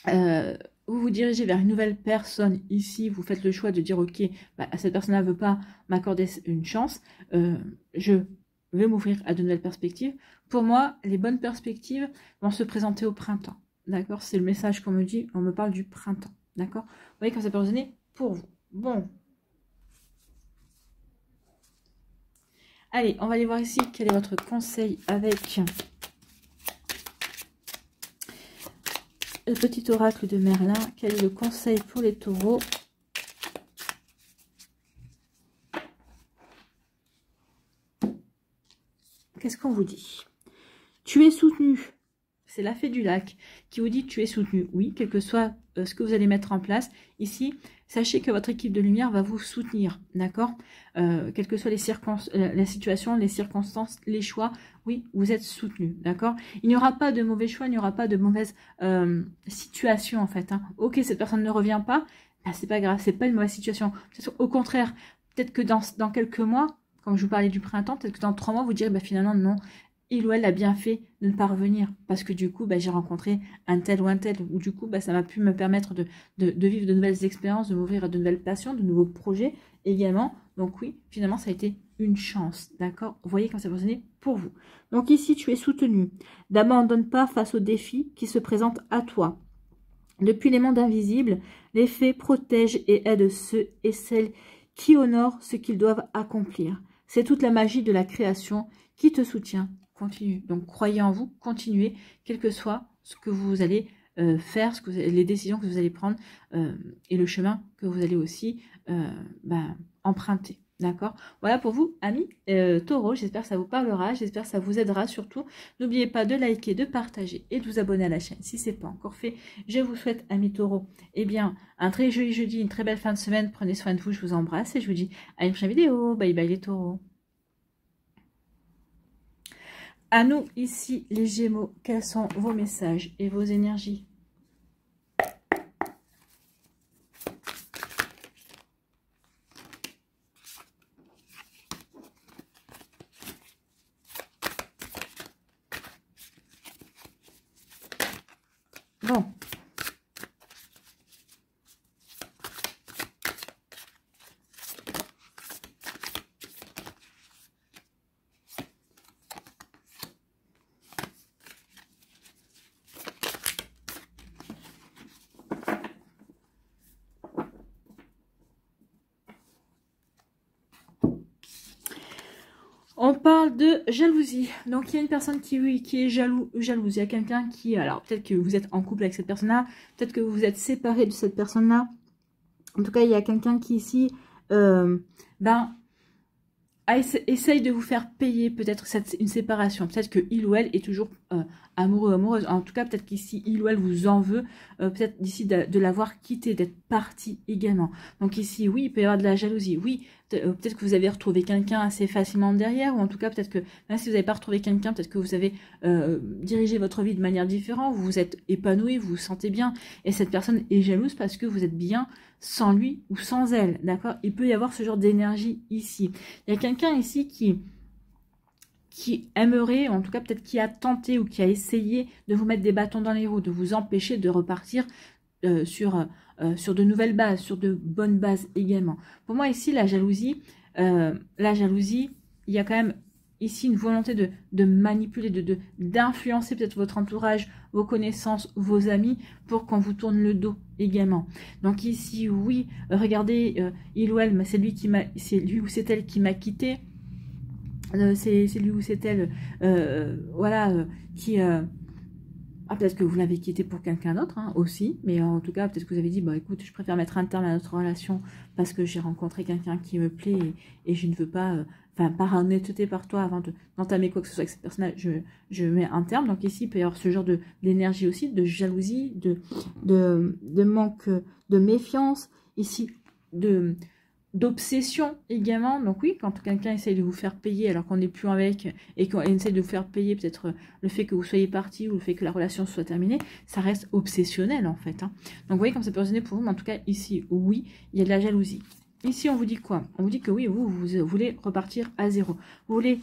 vous vous dirigez vers une nouvelle personne, ici vous faites le choix de dire ok, cette personne-là ne veut pas m'accorder une chance, je vais m'ouvrir à de nouvelles perspectives. Pour moi, les bonnes perspectives vont se présenter au printemps. D'accord? C'est le message qu'on me dit, on me parle du printemps. D'accord? Vous voyez quand ça peut résonner pour vous. Bon. Allez, on va aller voir ici quel est votre conseil avec le petit oracle de Merlin. Quel est le conseil pour les taureaux? Qu'est-ce qu'on vous dit? Tu es soutenu. C'est la fée du lac qui vous dit tu es soutenu. Oui, quel que soit ce que vous allez mettre en place. Ici, sachez que votre équipe de lumière va vous soutenir. D'accord? Quelles que soient la situation, les circonstances, les choix, oui, vous êtes soutenu. D'accord? Il n'y aura pas de mauvais choix, il n'y aura pas de mauvaise situation en fait. Ok, cette personne ne revient pas. C'est pas grave, c'est pas une mauvaise situation. Au contraire, peut-être que dans quelques mois, comme je vous parlais du printemps, peut-être que dans 3 mois, vous direz finalement non, il ou elle a bien fait de ne pas revenir. Parce que du coup, j'ai rencontré un tel ou un tel. Ou du coup, ça m'a pu me permettre de vivre de nouvelles expériences, de m'ouvrir à de nouvelles passions, de nouveaux projets également. Donc oui, finalement, ça a été une chance. D'accord? Vous voyez quand ça va fonctionner pour vous. Donc ici, tu es soutenu. N'abandonne pas face aux défis qui se présentent à toi. Depuis les mondes invisibles, les fées protègent et aident ceux et celles qui honorent ce qu'ils doivent accomplir. C'est toute la magie de la création qui te soutient. Continue. Donc, croyez en vous, continuez, quel que soit ce que vous allez faire, les décisions que vous allez prendre et le chemin que vous allez aussi emprunter. D'accord? Voilà pour vous, amis Taureau. J'espère que ça vous parlera. J'espère que ça vous aidera surtout. N'oubliez pas de liker, de partager et de vous abonner à la chaîne si ce n'est pas encore fait. Je vous souhaite, amis Taureau, eh bien, un très joli jeudi, une très belle fin de semaine. Prenez soin de vous. Je vous embrasse et je vous dis à une prochaine vidéo. Bye bye les Taureaux. À nous, ici, les Gémeaux, quels sont vos messages et vos énergies? Bon. On parle de jalousie. Donc, il y a une personne qui est jalouse. Il y a quelqu'un qui... Alors, peut-être que vous êtes en couple avec cette personne-là. Peut-être que vous êtes séparé de cette personne-là. En tout cas, il y a quelqu'un qui, ici, essaye de vous faire payer peut-être une séparation. Peut-être que il ou elle est toujours amoureux, amoureuse. En tout cas, peut-être qu'ici, il ou elle vous en veut. Peut-être d'ici de l'avoir quitté, d'être parti également. Donc ici, oui, il peut y avoir de la jalousie. Oui, peut-être que vous avez retrouvé quelqu'un assez facilement derrière. Ou en tout cas, peut-être que même si vous n'avez pas retrouvé quelqu'un, peut-être que vous avez dirigé votre vie de manière différente. Vous vous êtes épanoui, vous vous sentez bien. Et cette personne est jalouse parce que vous êtes bien sans lui ou sans elle. D'accord? Il peut y avoir ce genre d'énergie ici. Il y a quelqu'un ici qui aimerait, en tout cas peut-être qui a tenté ou qui a essayé de vous mettre des bâtons dans les roues, de vous empêcher de repartir sur de nouvelles bases, sur de bonnes bases également. Pour moi ici, la jalousie, il y a quand même ici une volonté de manipuler, d'influencer peut-être votre entourage, vos connaissances, vos amis, pour qu'on vous tourne le dos également. Donc ici, oui, regardez, il ou elle, c'est lui ou c'est elle qui m'a quitté. C'est lui ou c'est elle, qui... peut-être que vous l'avez quitté pour quelqu'un d'autre aussi, mais en tout cas, peut-être que vous avez dit, écoute, je préfère mettre un terme à notre relation parce que j'ai rencontré quelqu'un qui me plaît et je ne veux pas, par honnêteté par toi, avant d'entamer quoi que ce soit avec cette personne-là, je mets un terme. Donc ici, il peut y avoir ce genre d'énergie aussi, de jalousie, de manque de méfiance, ici, d'obsession également. Donc oui, quand quelqu'un essaye de vous faire payer alors qu'on n'est plus avec et qu'on essaye de vous faire payer peut-être le fait que vous soyez parti ou le fait que la relation soit terminée, ça reste obsessionnel en fait. Donc vous voyez comme ça peut résonner pour vous, mais en tout cas ici, oui, il y a de la jalousie. Ici, on vous dit quoi? On vous dit que oui, vous voulez repartir à zéro. Vous voulez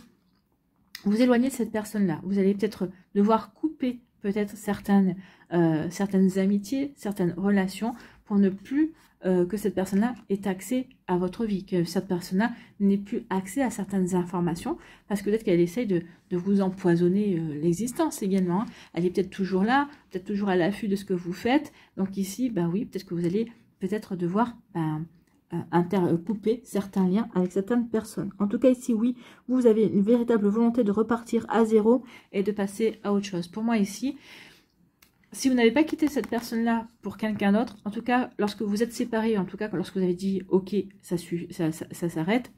vous éloigner de cette personne-là. Vous allez peut-être devoir couper peut-être certaines amitiés, certaines relations pour ne plus que cette personne-là ait accès à votre vie, que cette personne-là n'ait plus accès à certaines informations, parce que peut-être qu'elle essaye de vous empoisonner l'existence également. Elle est peut-être toujours là, peut-être toujours à l'affût de ce que vous faites. Donc ici, oui, peut-être que vous allez peut-être devoir couper certains liens avec certaines personnes. En tout cas, ici, oui, vous avez une véritable volonté de repartir à zéro et de passer à autre chose. Pour moi, ici, si vous n'avez pas quitté cette personne-là pour quelqu'un d'autre, en tout cas, lorsque vous êtes séparés, en tout cas, lorsque vous avez dit, ok, ça s'arrête,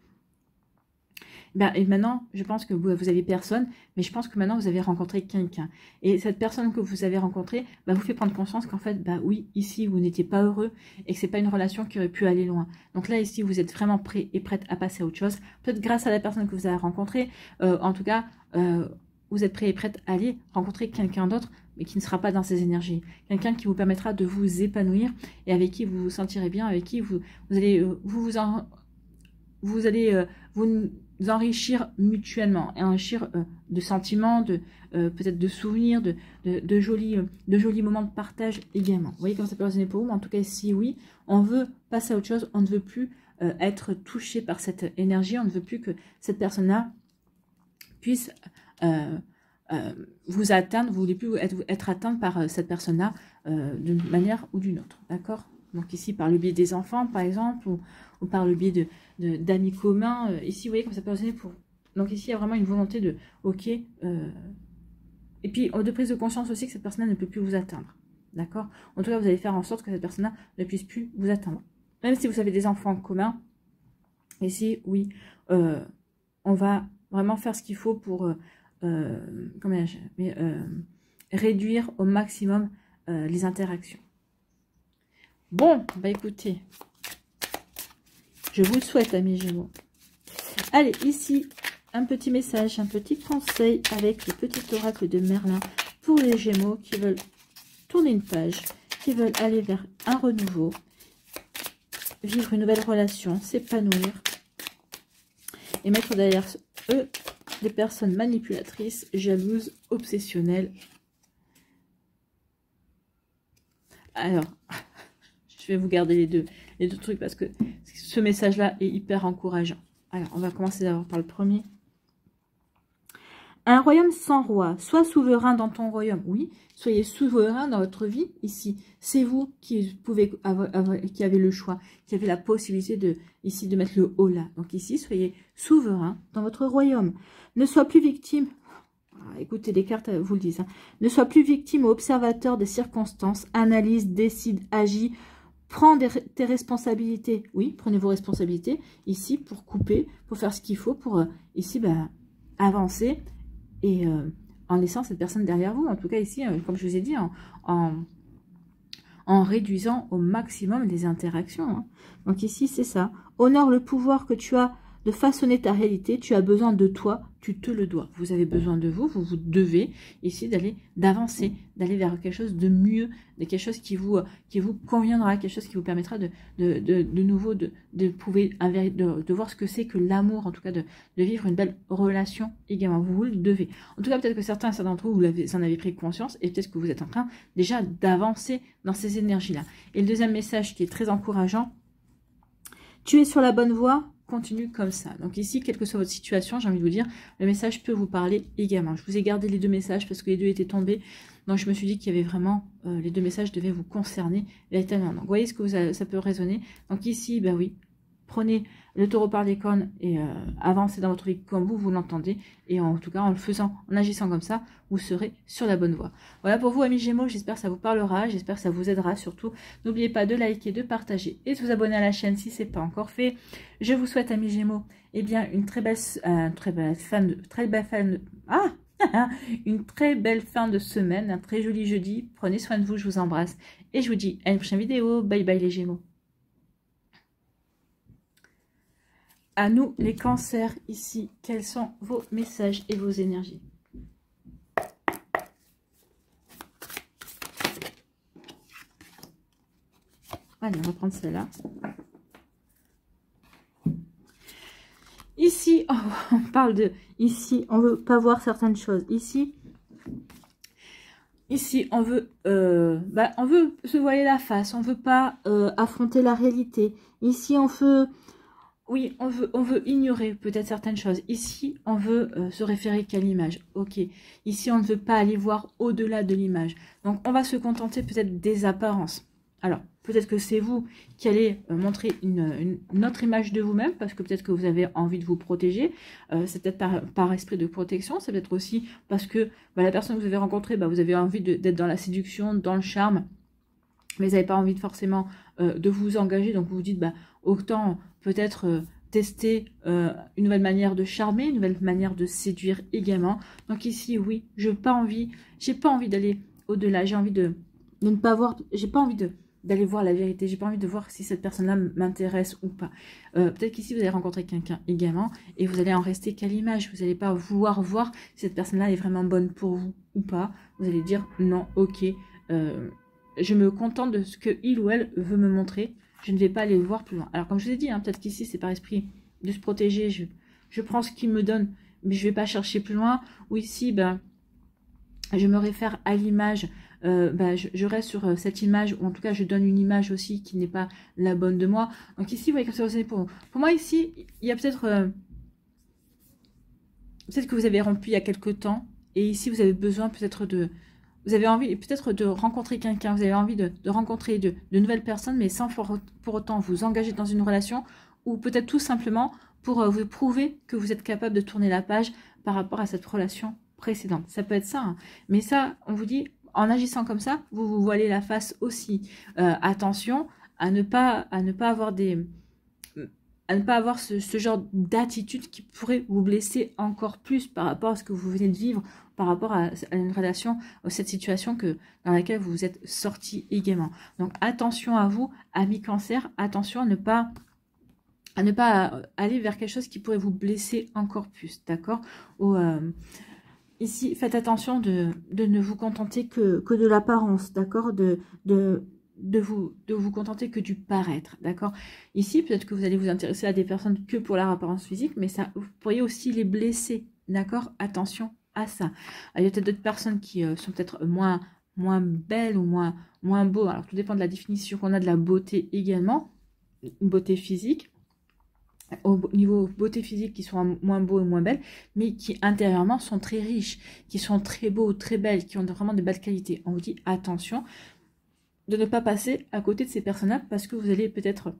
et maintenant, je pense que vous avez personne, mais je pense que maintenant, vous avez rencontré quelqu'un. Et cette personne que vous avez rencontrée vous fait prendre conscience qu'en fait, oui, ici, vous n'étiez pas heureux et que c'est pas une relation qui aurait pu aller loin. Donc là, ici, vous êtes vraiment prêt et prête à passer à autre chose. Peut-être grâce à la personne que vous avez rencontrée, en tout cas, vous êtes prêt et prête à aller rencontrer quelqu'un d'autre, mais qui ne sera pas dans ces énergies. Quelqu'un qui vous permettra de vous épanouir et avec qui vous vous sentirez bien, avec qui vous allez vous enrichir mutuellement, et enrichir de sentiments, peut-être de souvenirs, de jolis moments de partage également. Vous voyez comment ça peut résonner pour vous, mais en tout cas, si oui, on veut passer à autre chose, on ne veut plus être touché par cette énergie, on ne veut plus que cette personne-là puisse vous atteindre, vous ne voulez plus être atteinte par cette personne-là d'une manière ou d'une autre, d'accord? Donc ici, par le biais des enfants, par exemple, ou par le biais d'amis communs. Ici, vous voyez comme ça peut résonner pour... Donc ici, il y a vraiment une volonté de... Ok. Et puis, de prise de conscience aussi que cette personne-là ne peut plus vous atteindre. d'accord? En tout cas, vous allez faire en sorte que cette personne-là ne puisse plus vous atteindre. Même si vous avez des enfants en commun, ici, oui, on va vraiment faire ce qu'il faut pour réduire au maximum les interactions. Bon, bah écoutez, je vous le souhaite, amis Gémeaux. Allez, ici, un petit message, un petit conseil avec le petit oracle de Merlin pour les Gémeaux qui veulent tourner une page, qui veulent aller vers un renouveau, vivre une nouvelle relation, s'épanouir et mettre derrière eux des personnes manipulatrices, jalouses, obsessionnelles. Alors, je vais vous garder les deux trucs parce que ce message-là est hyper encourageant. Alors, on va commencer d'abord par le premier. Un royaume sans roi. Sois souverain dans ton royaume. Oui, soyez souverain dans votre vie ici. C'est vous qui qui avez le choix, qui avez la possibilité de mettre le haut là. Donc ici, soyez souverain dans votre royaume. Ne sois plus victime. Écoutez, les cartes vous le disent. Hein. Ne sois plus victime ou observateur des circonstances. Analyse, décide, agis. Prends tes responsabilités. Oui, prenez vos responsabilités ici pour couper, pour faire ce qu'il faut, pour ici avancer et en laissant cette personne derrière vous. En tout cas ici, comme je vous ai dit, en réduisant au maximum les interactions. Hein. Donc ici, c'est ça. Honore le pouvoir que tu as de façonner ta réalité. Tu as besoin de toi, tu te le dois. Vous avez besoin de vous, vous devez ici d'avancer, d'aller vers quelque chose de mieux, de quelque chose qui vous conviendra, quelque chose qui vous permettra de nouveau de voir ce que c'est que l'amour, en tout cas de vivre une belle relation également. Vous le devez. En tout cas, peut-être que certains d'entre vous, vous en avez pris conscience et peut-être que vous êtes en train déjà d'avancer dans ces énergies-là. Et le deuxième message qui est très encourageant, tu es sur la bonne voie. Continue comme ça. Donc ici, quelle que soit votre situation, j'ai envie de vous dire, le message peut vous parler également. Je vous ai gardé les deux messages parce que les deux étaient tombés. Donc je me suis dit qu'il y avait vraiment, les deux messages devaient vous concerner véritablement. Donc vous voyez ce que ça peut résonner. Donc ici, ben oui, prenez le taureau par les cornes et avancez dans votre vie comme vous l'entendez. Et en tout cas, en le faisant, en agissant comme ça, vous serez sur la bonne voie. Voilà pour vous, amis Gémeaux. J'espère que ça vous parlera. J'espère que ça vous aidera surtout. N'oubliez pas de liker, de partager et de vous abonner à la chaîne si ce n'est pas encore fait. Je vous souhaite, amis Gémeaux, eh bien, une très belle fin de semaine, un très joli jeudi. Prenez soin de vous, je vous embrasse. Et je vous dis à une prochaine vidéo. Bye bye les Gémeaux. À nous, les cancers, ici, quels sont vos messages et vos énergies? Allez, on va prendre celle-là. Ici, on parle de... Ici, on veut pas voir certaines choses. Ici, on veut se voiler la face. On veut pas affronter la réalité. Ici, on veut... Oui, on veut ignorer peut-être certaines choses. Ici, on veut se référer qu'à l'image. Ok. Ici, on ne veut pas aller voir au-delà de l'image. Donc, on va se contenter peut-être des apparences. Alors, peut-être que c'est vous qui allez montrer une autre image de vous-même, parce que peut-être que vous avez envie de vous protéger. C'est peut-être par esprit de protection. C'est peut-être aussi parce que la personne que vous avez rencontrée, vous avez envie d'être dans la séduction, dans le charme. Mais vous n'avez pas envie de vous engager. Donc, vous vous dites, autant peut-être tester une nouvelle manière de charmer, une nouvelle manière de séduire également. Donc ici, oui, j'ai pas envie d'aller au-delà. J'ai envie de ne pas voir, j'ai pas envie d'aller voir la vérité. J'ai pas envie de voir si cette personne-là m'intéresse ou pas. Peut-être qu'ici, vous allez rencontrer quelqu'un également et vous allez en rester qu'à l'image. Vous n'allez pas vouloir voir si cette personne-là est vraiment bonne pour vous ou pas. Vous allez dire non, ok, je me contente de ce que il ou elle veut me montrer. Je ne vais pas aller le voir plus loin. Alors, comme je vous ai dit, peut-être qu'ici, c'est par esprit de se protéger. Je prends ce qu'il me donne, mais je ne vais pas chercher plus loin. Ou ici, je me réfère à l'image. Je reste sur cette image, ou en tout cas, je donne une image aussi qui n'est pas la bonne de moi. Donc ici, vous voyez comme ça, c'est pour moi, ici, il y a peut-être... peut-être que vous avez rompu il y a quelque temps. Et ici, vous avez besoin peut-être de... Vous avez envie peut-être de rencontrer quelqu'un, vous avez envie de rencontrer de nouvelles personnes, mais sans pour autant vous engager dans une relation, ou peut-être tout simplement pour vous prouver que vous êtes capable de tourner la page par rapport à cette relation précédente. Ça peut être ça, hein. Mais ça, on vous dit, en agissant comme ça, vous vous voilez la face aussi. Attention à ne pas avoir ce genre d'attitude qui pourrait vous blesser encore plus par rapport à ce que vous venez de vivre, par rapport à une relation, à cette situation dans laquelle vous vous êtes sorti également. Donc attention à vous, amis Cancer, attention à ne pas aller vers quelque chose qui pourrait vous blesser encore plus, d'accord? Ici, faites attention de ne vous contenter que de l'apparence, d'accord? De vous contenter que du paraître, d'accord? Ici, peut-être que vous allez vous intéresser à des personnes que pour leur apparence physique, mais ça, vous pourriez aussi les blesser, d'accord? Attention à ça. Il y a peut-être d'autres personnes qui sont peut-être moins belles ou moins beaux. Alors, tout dépend de la définition qu'on a de la beauté également, une beauté physique. Au niveau beauté physique, qui sont moins beaux et moins belles, mais qui intérieurement sont très riches, qui sont très beaux, très belles, qui ont vraiment de belles qualités. On vous dit attention de ne pas passer à côté de ces personnes-là parce que vous allez peut-être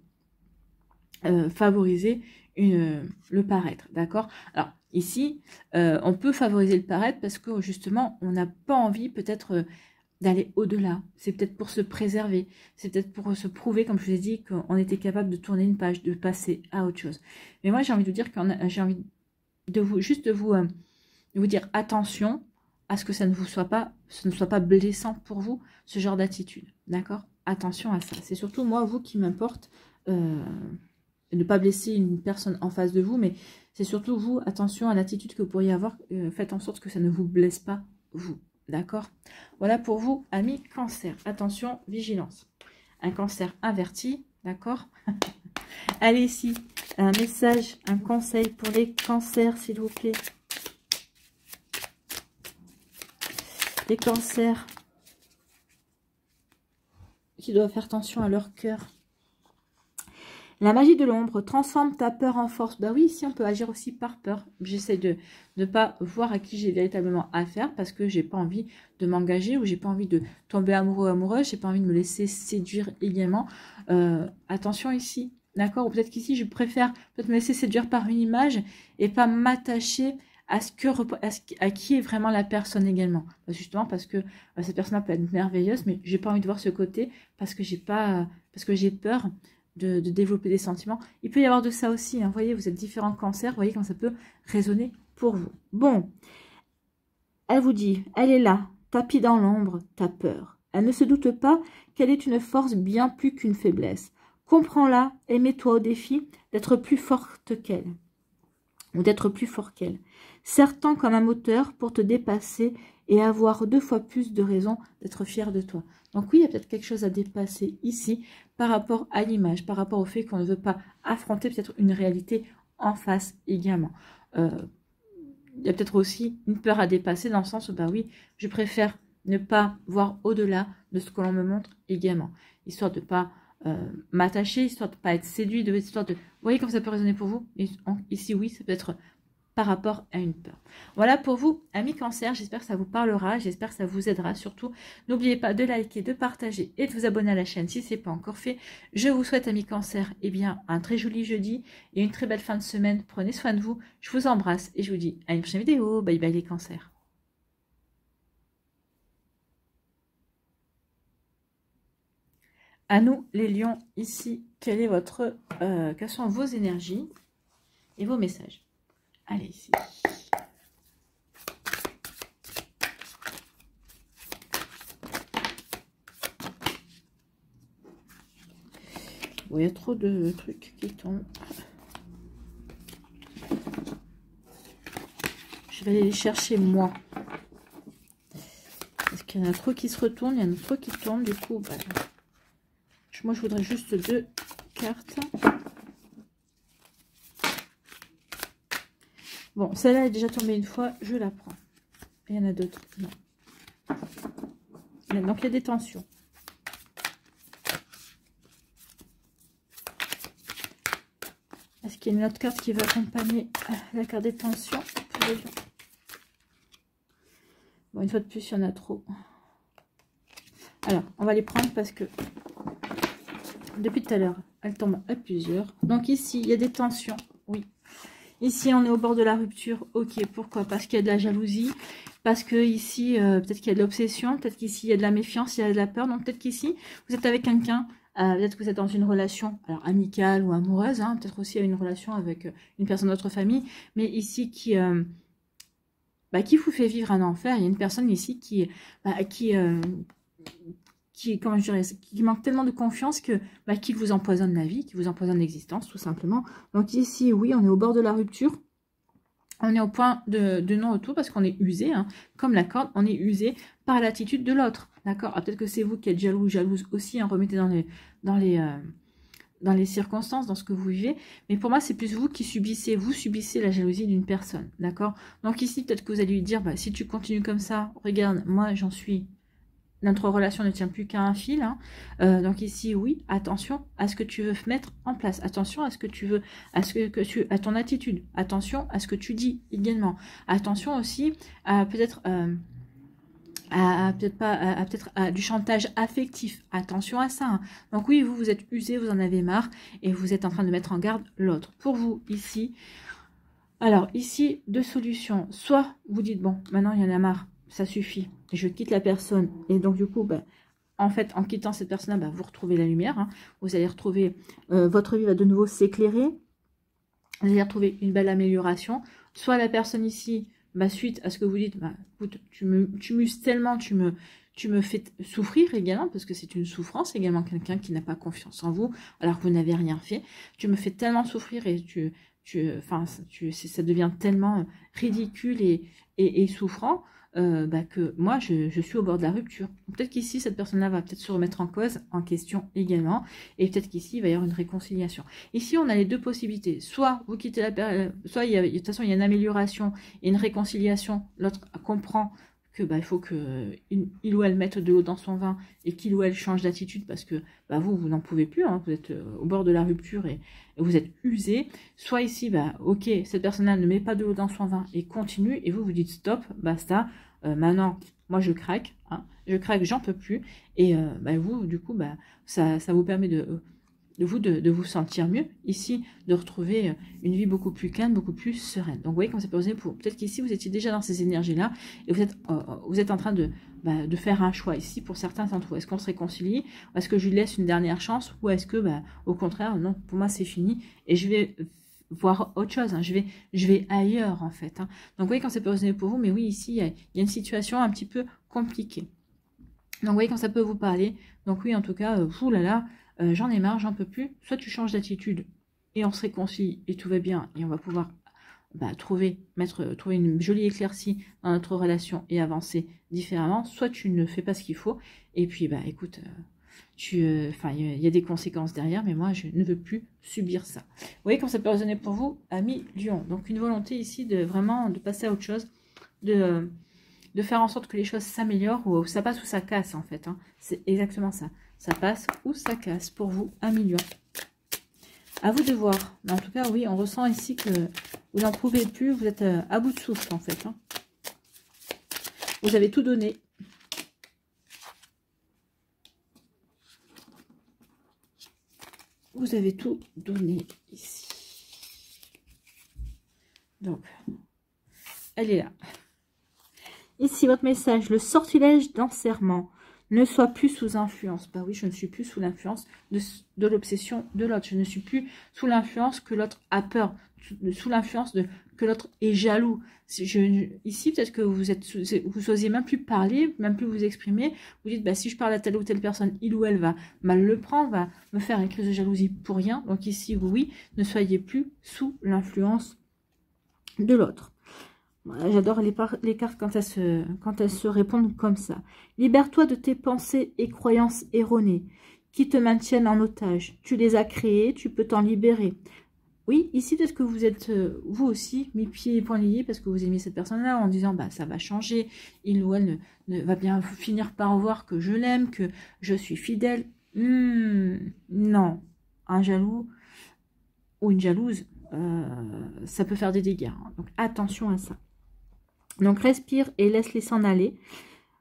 favoriser le paraître, d'accord? Alors ici, on peut favoriser le paraître parce que justement, on n'a pas envie peut-être d'aller au-delà. C'est peut-être pour se préserver, c'est peut-être pour se prouver, comme je vous ai dit, qu'on était capable de tourner une page, de passer à autre chose. Mais moi, j'ai envie de vous dire j'ai envie de vous dire attention à ce que ce ne soit pas blessant pour vous, ce genre d'attitude, d'accord? Attention à ça. C'est surtout moi, vous, qui m'importe, ne pas blesser une personne en face de vous, mais c'est surtout vous, attention à l'attitude que vous pourriez avoir, faites en sorte que ça ne vous blesse pas, vous. D'accord? Voilà pour vous, amis Cancer. Attention, vigilance. Un Cancer inverti, d'accord? Allez, ici, un message, un conseil pour les Cancers, s'il vous plaît. Les Cancers qui doivent faire attention à leur cœur. La magie de l'ombre transforme ta peur en force. Bah oui, ici on peut agir aussi par peur. J'essaie de ne pas voir à qui j'ai véritablement affaire parce que j'ai pas envie de m'engager ou j'ai pas envie de tomber amoureux ou amoureuse. J'ai pas envie de me laisser séduire également. Attention ici, d'accord? Ou peut-être qu'ici je préfère peut-être me laisser séduire par une image et pas m'attacher à qui est vraiment la personne également. Justement parce que cette personne peut être merveilleuse, mais j'ai pas envie de voir ce côté parce que j'ai peur de développer des sentiments. Il peut y avoir de ça aussi, hein. Vous voyez, vous êtes différents Cancers, vous voyez quand ça peut résonner pour vous. Bon, elle vous dit, elle est là, tapis dans l'ombre, ta peur. Elle ne se doute pas qu'elle est une force bien plus qu'une faiblesse. Comprends-la et mets-toi au défi d'être plus forte qu'elle, ou d'être plus fort qu'elle. Serre-t'en comme un moteur pour te dépasser et avoir 2 fois plus de raisons d'être fier de toi. Donc oui, il y a peut-être quelque chose à dépasser ici par rapport à l'image, par rapport au fait qu'on ne veut pas affronter peut-être une réalité en face également. Il y a peut-être aussi une peur à dépasser dans le sens où, bah oui, je préfère ne pas voir au-delà de ce que l'on me montre également. Histoire de ne pas m'attacher, histoire de ne pas être séduit, histoire de... Vous voyez comme ça peut résonner pour vous? Ici, oui, ça peut être par rapport à une peur. Voilà pour vous, amis Cancer. J'espère que ça vous parlera, j'espère que ça vous aidera. Surtout, n'oubliez pas de liker, de partager et de vous abonner à la chaîne si ce n'est pas encore fait. Je vous souhaite, amis Cancer, eh bien, un très joli jeudi et une très belle fin de semaine. Prenez soin de vous. Je vous embrasse et je vous dis à une prochaine vidéo. Bye bye les Cancers. À nous, les lions, ici, quelles sont vos énergies et vos messages? Allez, ici. Bon, il y a trop de trucs qui tombent. Je vais aller les chercher moi. Parce qu'il y en a trop qui se retournent, il y en a trop qui tombent. Du coup, bah, moi, je voudrais juste 2 cartes. Bon, celle-là est déjà tombée une fois, je la prends. Il y en a d'autres, non. Donc, il y a des tensions. Est-ce qu'il y a une autre carte qui va accompagner la carte des tensions? Bon, une fois de plus, il y en a trop. Alors, on va les prendre parce que depuis tout à l'heure, elles tombent à plusieurs. Donc ici, il y a des tensions, oui. Ici, on est au bord de la rupture. Ok, pourquoi? Parce qu'il y a de la jalousie. parce que ici, peut-être qu'il y a de l'obsession, peut-être qu'ici, il y a de la méfiance, il y a de la peur. Donc, peut-être qu'ici, vous êtes avec quelqu'un, peut-être que vous êtes dans une relation alors amicale ou amoureuse, hein, peut-être aussi une relation avec une personne de votre famille, mais ici, qui vous fait vivre un enfer. Il y a une personne ici comment je dirais, qui manque tellement de confiance que qu'il vous empoisonne la vie, qui vous empoisonne l'existence, tout simplement. Donc ici, oui, on est au bord de la rupture. On est au point de non-retour parce qu'on est usé, hein, comme la corde, on est usé par l'attitude de l'autre. D'accord? Peut-être que c'est vous qui êtes jaloux, jalouse aussi, hein, remettez dans les circonstances, dans ce que vous vivez. Mais pour moi, c'est plus vous qui subissez, la jalousie d'une personne. D'accord? Donc ici, peut-être que vous allez lui dire, si tu continues comme ça, regarde, moi j'en suis... Notre relation ne tient plus qu'à un fil. Hein. Donc ici, oui, attention à ce que tu veux mettre en place. Attention à ce que tu veux, à ton attitude. Attention à ce que tu dis également. Attention aussi à peut-être du chantage affectif. Attention à ça. Hein. Donc oui, vous êtes usé, vous en avez marre et vous êtes en train de mettre en garde l'autre. Pour vous, ici, alors ici, deux solutions. Soit vous dites, bon, maintenant il y en a marre. Ça suffit, je quitte la personne. Et donc, du coup, en fait, en quittant cette personne-là, vous retrouvez la lumière. Hein. Vous allez retrouver, votre vie va de nouveau s'éclairer. Vous allez retrouver une belle amélioration. Soit la personne ici, suite à ce que vous dites, écoute, tu m'uses tellement, tu me fais souffrir également, parce que c'est une souffrance également, quelqu'un qui n'a pas confiance en vous, alors que vous n'avez rien fait. Tu me fais tellement souffrir et ça devient tellement ridicule et souffrant. Que moi, je suis au bord de la rupture. Peut-être qu'ici, cette personne-là va peut-être se remettre en question également, et peut-être qu'ici, il va y avoir une réconciliation. Ici, on a les deux possibilités. Soit vous quittez soit de toute façon, il y a une amélioration et une réconciliation. L'autre comprend que il faut que il ou elle mette de l'eau dans son vin et qu'il ou elle change d'attitude parce que vous n'en pouvez plus, hein, vous êtes au bord de la rupture et vous êtes usé. Soit ici, ok, cette personne-là ne met pas de l'eau dans son vin et continue, et vous dites stop, basta, maintenant, moi je craque, hein, j'en peux plus, et vous, du coup, ça vous permet de vous sentir mieux, ici, de retrouver une vie beaucoup plus calme, beaucoup plus sereine. Donc, vous voyez, comme ça peut vous aider pour... Peut-être qu'ici, vous étiez déjà dans ces énergies-là, et vous êtes en train de faire un choix. Ici, pour certains d'entre vous, est-ce qu'on se réconcilie? Est-ce que je lui laisse une dernière chance? Ou est-ce que, au contraire, non, pour moi, c'est fini, et je vais voir autre chose, hein. Je vais ailleurs, en fait. Hein. Donc, vous voyez, quand ça peut vous aider pour vous, mais oui, ici, il y a une situation un petit peu compliquée. Donc, vous voyez, quand ça peut vous parler. Donc, oui, en tout cas, j'en ai marre, j'en peux plus. Soit tu changes d'attitude et on se réconcilie et tout va bien et on va pouvoir trouver une jolie éclaircie dans notre relation et avancer différemment. Soit tu ne fais pas ce qu'il faut et puis écoute, il y a des conséquences derrière, mais moi je ne veux plus subir ça. Vous voyez quand ça peut résonner pour vous, ami Lion. Donc une volonté ici de vraiment de passer à autre chose, de faire en sorte que les choses s'améliorent, ou ça passe ou ça casse en fait. Hein. C'est exactement ça. Ça passe ou ça casse pour vous, un million. À vous de voir. Mais en tout cas, oui, on ressent ici que vous n'en pouvez plus, vous êtes à bout de souffle en fait. Hein. Vous avez tout donné. Vous avez tout donné ici. Donc, elle est là. Ici, votre message, le sortilège d'enserrement. Ne sois plus sous influence. Oui, je ne suis plus sous l'influence de l'obsession de l'autre. Je ne suis plus sous l'influence que l'autre a peur. Sous l'influence que l'autre est jaloux. Ici, peut-être que vous n'osiez même plus parler, même plus vous exprimer. Vous dites, si je parle à telle ou telle personne, il ou elle va mal le prendre, va me faire une crise de jalousie pour rien. Donc ici, oui, ne soyez plus sous l'influence de l'autre. J'adore les cartes quand elles se répondent comme ça. Libère-toi de tes pensées et croyances erronées qui te maintiennent en otage. Tu les as créées, tu peux t'en libérer. Oui, ici, peut-être que vous êtes, vous aussi, mis pieds et poings liés parce que vous aimez cette personne-là en disant, ça va changer. Il ou elle va bien finir par voir que je l'aime, que je suis fidèle. Non, un jaloux ou une jalouse, ça peut faire des dégâts. Hein. Donc, attention à ça. Donc, respire et laisse-les s'en aller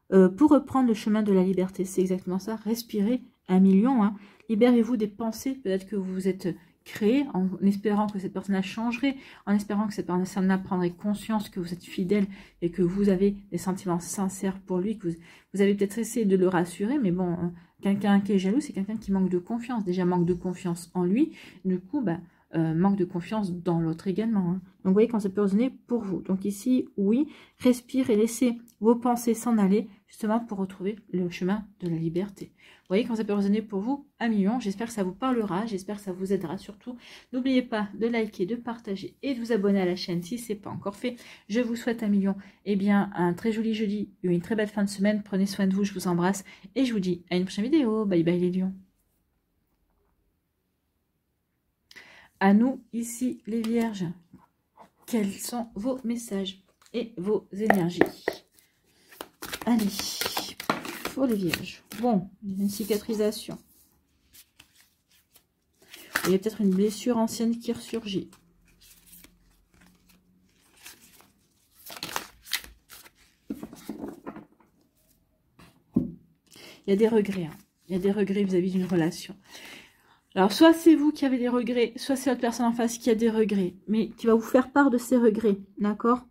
pour reprendre le chemin de la liberté. C'est exactement ça. Respirez, un million. Hein. Libérez-vous des pensées. Peut-être que vous êtes créer, en espérant que cette personne-là changerait, en espérant que cette personne-là prendrait conscience que vous êtes fidèle et que vous avez des sentiments sincères pour lui, que vous avez peut-être essayé de le rassurer, mais bon, quelqu'un qui est jaloux, c'est quelqu'un qui manque de confiance. Déjà, manque de confiance en lui, du coup, manque de confiance dans l'autre également. Hein. Donc, vous voyez quand ça peut résonner pour vous. Donc ici, oui, respire et laissez vos pensées s'en aller, justement pour retrouver le chemin de la liberté. Vous voyez quand ça peut résonner pour vous, 1 million. J'espère que ça vous parlera, j'espère que ça vous aidera surtout. N'oubliez pas de liker, de partager et de vous abonner à la chaîne si ce n'est pas encore fait. Je vous souhaite 1 million. Eh bien, un très joli jeudi, une très belle fin de semaine. Prenez soin de vous, je vous embrasse et je vous dis à une prochaine vidéo. Bye bye les lions. À nous, ici, les vierges, quels sont vos messages et vos énergies? Allez, pour les vierges. Bon, une cicatrisation. Il y a peut-être une blessure ancienne qui ressurgit. Il y a des regrets. Hein. Il y a des regrets vis-à-vis d'une relation. Alors, soit c'est vous qui avez des regrets, soit c'est l'autre personne en face qui a des regrets, mais qui va vous faire part de ses regrets, d'accord?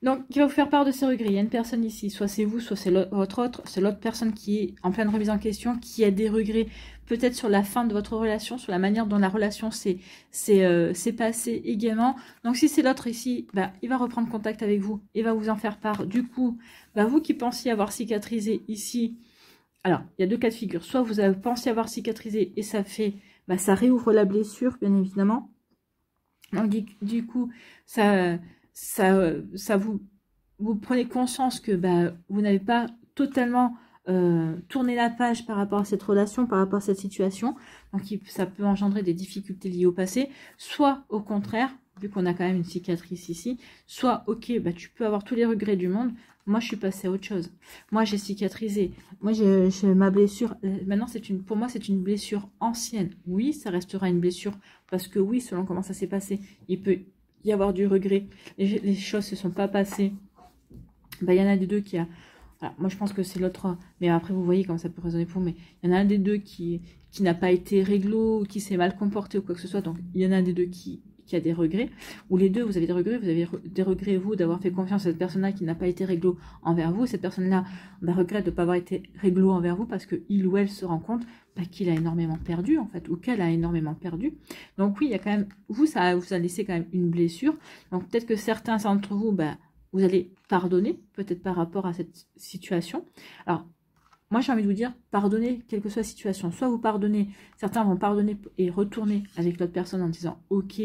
Donc, qui va vous faire part de ses regrets. Il y a une personne ici, soit c'est vous, soit c'est l'autre personne qui est en pleine remise en question, qui a des regrets, peut-être sur la fin de votre relation, sur la manière dont la relation s'est passée également. Donc, si c'est l'autre ici, il va reprendre contact avec vous et va vous en faire part. Du coup, vous qui pensiez avoir cicatrisé ici, alors, il y a deux cas de figure. Soit vous avez pensé avoir cicatrisé et ça fait, ça réouvre la blessure, bien évidemment. Donc, du coup, ça vous prenez conscience que vous n'avez pas totalement tourné la page par rapport à cette relation, par rapport à cette situation. Donc, ça peut engendrer des difficultés liées au passé. Soit, au contraire, vu qu'on a quand même une cicatrice ici, soit, ok, tu peux avoir tous les regrets du monde. Moi, je suis passée à autre chose. Moi, j'ai cicatrisé. Moi, j'ai ma blessure. Maintenant, pour moi, c'est une blessure ancienne. Oui, ça restera une blessure. Parce que oui, selon comment ça s'est passé, il peut y avoir du regret. Les choses ne se sont pas passées. Il y en a des deux qui a... Alors, moi, je pense que c'est l'autre. Mais après, vous voyez comment ça peut résonner pour vous. Mais il y en a un des deux qui n'a pas été réglo, qui s'est mal comporté ou quoi que ce soit. Donc, il y en a un des deux qui a des regrets, ou les deux, vous avez des regrets, vous, d'avoir fait confiance à cette personne-là qui n'a pas été réglo envers vous, cette personne-là regrette de ne pas avoir été réglo envers vous parce qu'il ou elle se rend compte qu'il a énormément perdu, en fait, ou qu'elle a énormément perdu. Donc oui, il y a quand même, ça vous a laissé quand même une blessure, donc peut-être que certains d'entre vous, vous allez pardonner, peut-être par rapport à cette situation. Alors, moi, j'ai envie de vous dire, pardonnez, quelle que soit la situation. Soit vous pardonnez, certains vont pardonner et retourner avec l'autre personne en disant « Ok,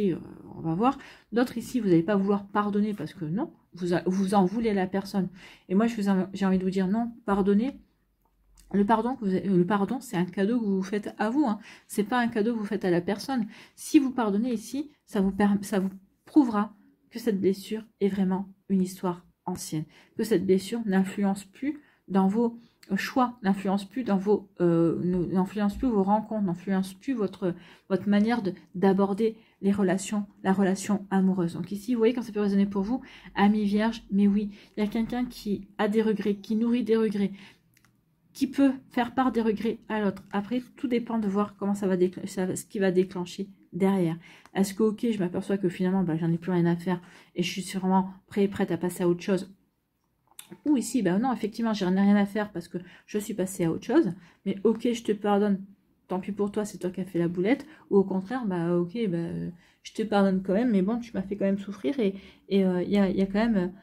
on va voir ». D'autres ici, vous n'allez pas vouloir pardonner parce que non, vous en voulez à la personne. Et moi, j'ai envie de vous dire non, pardonnez. Le pardon, c'est un cadeau que vous vous faites à vous. Hein. Ce n'est pas un cadeau que vous faites à la personne. Si vous pardonnez ici, ça vous prouvera que cette blessure est vraiment une histoire ancienne. Que cette blessure n'influence plus dans vos choix, n'influence plus vos rencontres, n'influence plus votre manière d'aborder la relation amoureuse. Donc ici, vous voyez quand ça peut résonner pour vous, amis vierges, mais oui, il y a quelqu'un qui a des regrets, qui nourrit des regrets, qui peut faire part des regrets à l'autre. Après, tout dépend de voir comment ce qui va déclencher derrière. Est-ce que, ok, je m'aperçois que finalement, j'en ai plus rien à faire et je suis vraiment prête à passer à autre chose. Ou ici, non, effectivement, j'ai rien à faire parce que je suis passée à autre chose. Mais ok, je te pardonne. Tant pis pour toi, c'est toi qui as fait la boulette. Ou au contraire, ok, je te pardonne quand même. Mais bon, tu m'as fait quand même souffrir. Et il y a quand même